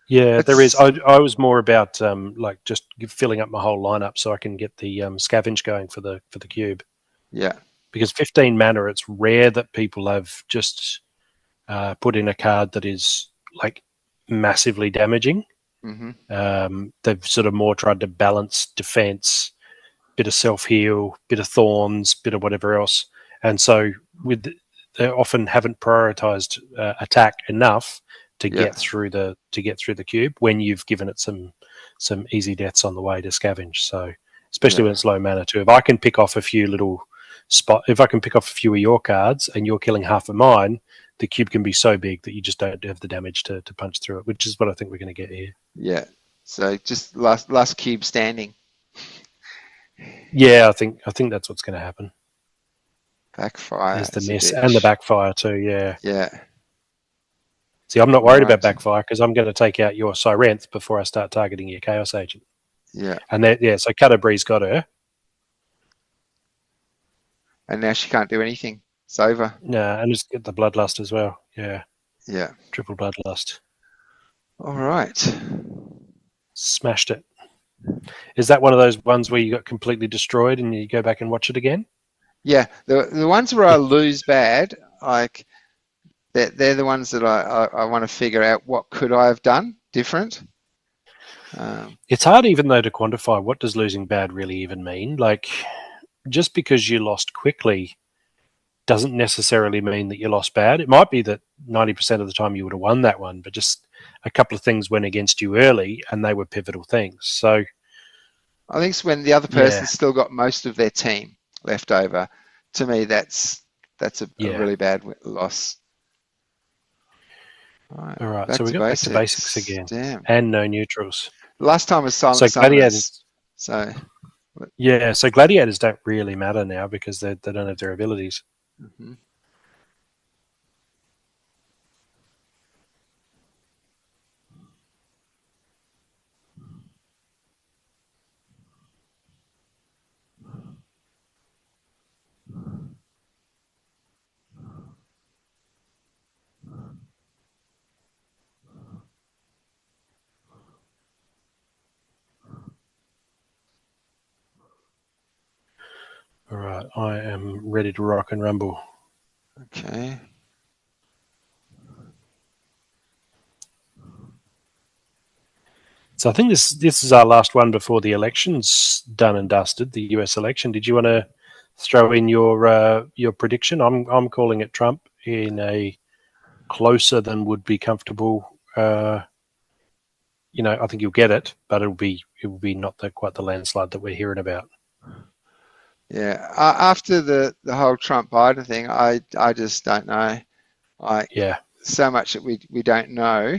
Yeah, there is. It's I was more about like just filling up my whole lineup so I can get the scavenge going for the cube. yeah, Because 15 mana, it's rare that people have just put in a card that is like massively damaging. They've sort of more tried to balance defense, bit of self heal, bit of thorns, bit of whatever else, and so they often haven't prioritized attack enough to get through the cube when you've given it some easy deaths on the way to scavenge. So especially when it's low mana too. If I can pick off a few of your cards and you're killing half of mine, the cube can be so big that you just don't have the damage to punch through it, which is what I think we're going to get here. Yeah. So just last cube standing. Yeah, I think that's what's going to happen. Backfire. There's the miss and the backfire too. Yeah. Yeah. See, I'm not worried about backfire because I'm going to take out your Syrenth before I start targeting your Chaos Agent. Yeah. And so Cutterbree's got her. And now she can't do anything. It's over. Yeah, and just get the Bloodlust as well. Yeah. Yeah. Triple Bloodlust. All right. Smashed it. Is that one of those ones where you got completely destroyed and you go back and watch it again? Yeah. The ones where I lose bad, like they're the ones that I want to figure out what could I have done different. It's hard even though to quantify what does losing bad really even mean. Like just because you lost quickly doesn't necessarily mean that you lost bad. It might be that 90% of the time you would have won that one, but just a couple of things went against you early and they were pivotal things. So I think it's when the other person still got most of their team left over. To me, that's a really bad loss. All right, so we got back to basics again. Damn. And no neutrals. Last time was Silent Gladiators. So Gladiators don't really matter now because they don't have their abilities. Mm-hmm. All right, I am ready to rock and rumble. Okay. So I think this is our last one before the election's done and dusted, the US election. Did you want to throw in your prediction? I'm calling it Trump in a closer than would be comfortable. I think you'll get it, but it will be not quite the landslide that we're hearing about. Yeah, after the whole Trump Biden thing, I just don't know. So much that we don't know,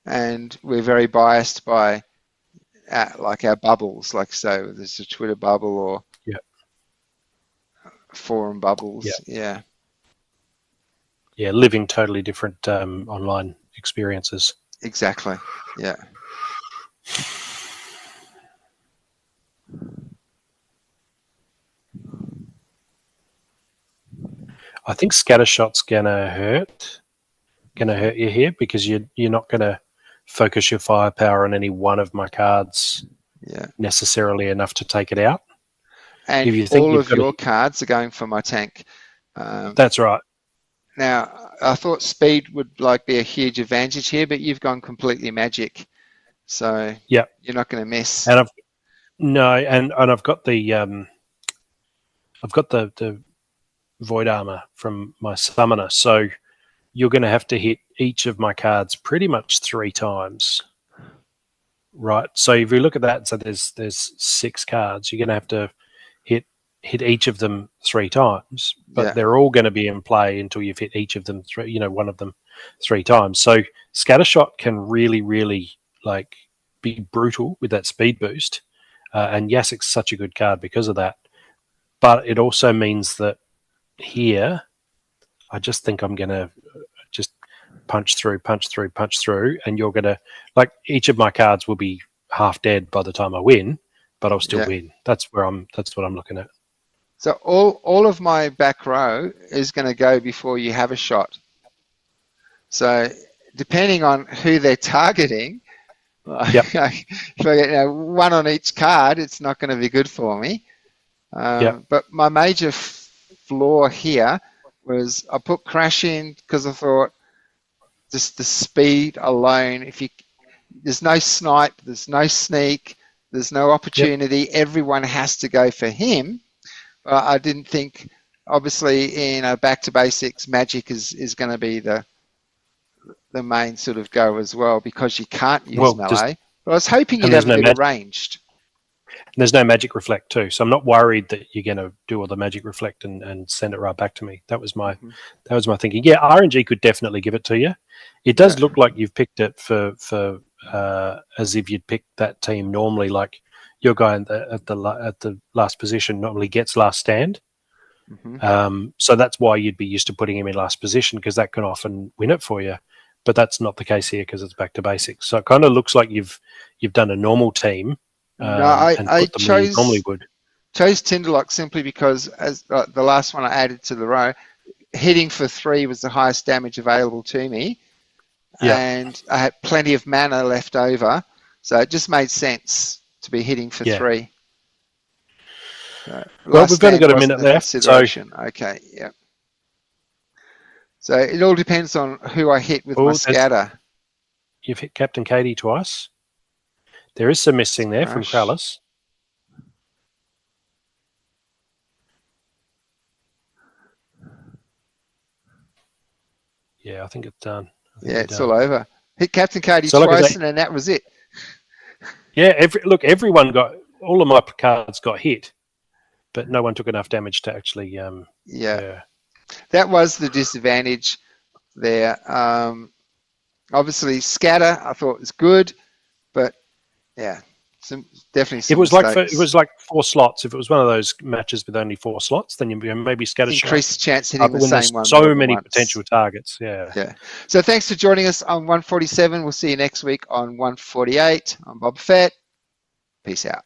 and we're very biased by our bubbles. Like so, there's a Twitter bubble or forum bubbles. Yeah, living totally different online experiences. Exactly. Yeah. I think Scattershot's gonna hurt you here because you're not gonna focus your firepower on any one of my cards necessarily enough to take it out. And if you think all of your cards are going for my tank. That's right. Now, I thought speed would be a huge advantage here, but you've gone completely magic, so you're not going to miss. And I've got the void armor from my summoner, so you're going to have to hit each of my cards pretty much 3 times, right? So if you look at that, so there's 6 cards, you're going to have to hit each of them 3 times, but they're all going to be in play until you've hit each of them one of them 3 times. So Scattershot can really, really be brutal with that speed boost, and Yasek's such a good card because of that. But it also means that here, I just think I'm going to just punch through, and you're going to each of my cards will be half dead by the time I win, but I'll still win. That's what I'm looking at. So all of my back row is going to go before you have a shot. So depending on who they're targeting, Yep. If I get one on each card, it's not going to be good for me. Yep. But my major flaw here was I put crash in because I thought just the speed alone, there's no snipe, there's no sneak, there's no opportunity, everyone has to go for him. But I didn't think, obviously, in a back to basics, magic is going to be the main sort of go as well, because you can't use melee. But I was hoping you'd have a bit of ranged. There's no magic reflect too, so I'm not worried that you're going to do all the magic reflect and send it right back to me. That was my thinking. Yeah, RNG could definitely give it to you. It does look like you've picked it for as if you'd picked that team normally. Like your guy at the last position normally gets last stand. So that's why you'd be used to putting him in last position, because that can often win it for you. But that's not the case here because it's back to basics. So it kind of looks like you've done a normal team. I chose chose Tinderlock simply because, as the last one I added to the row, hitting for 3 was the highest damage available to me, and I had plenty of mana left over, so it just made sense to be hitting for 3. Well, we've only got a minute left. So okay, yeah. So it all depends on who I hit with my scatter. You've hit Captain Katie twice. There is some missing there from Krallis. Yeah, I think it's done. It's all over. Hit Captain Katie twice, and then that was it. Yeah, everyone all of my cards got hit, but no one took enough damage to actually. That was the disadvantage there. Obviously, scatter I thought was good, but definitely. It was like 4 slots. If it was one of those matches with only 4 slots, then you maybe scatter increased chance hitting the same one. So many potential targets. Yeah. So thanks for joining us on 147. We'll see you next week on 148. I'm Boba Fett. Peace out.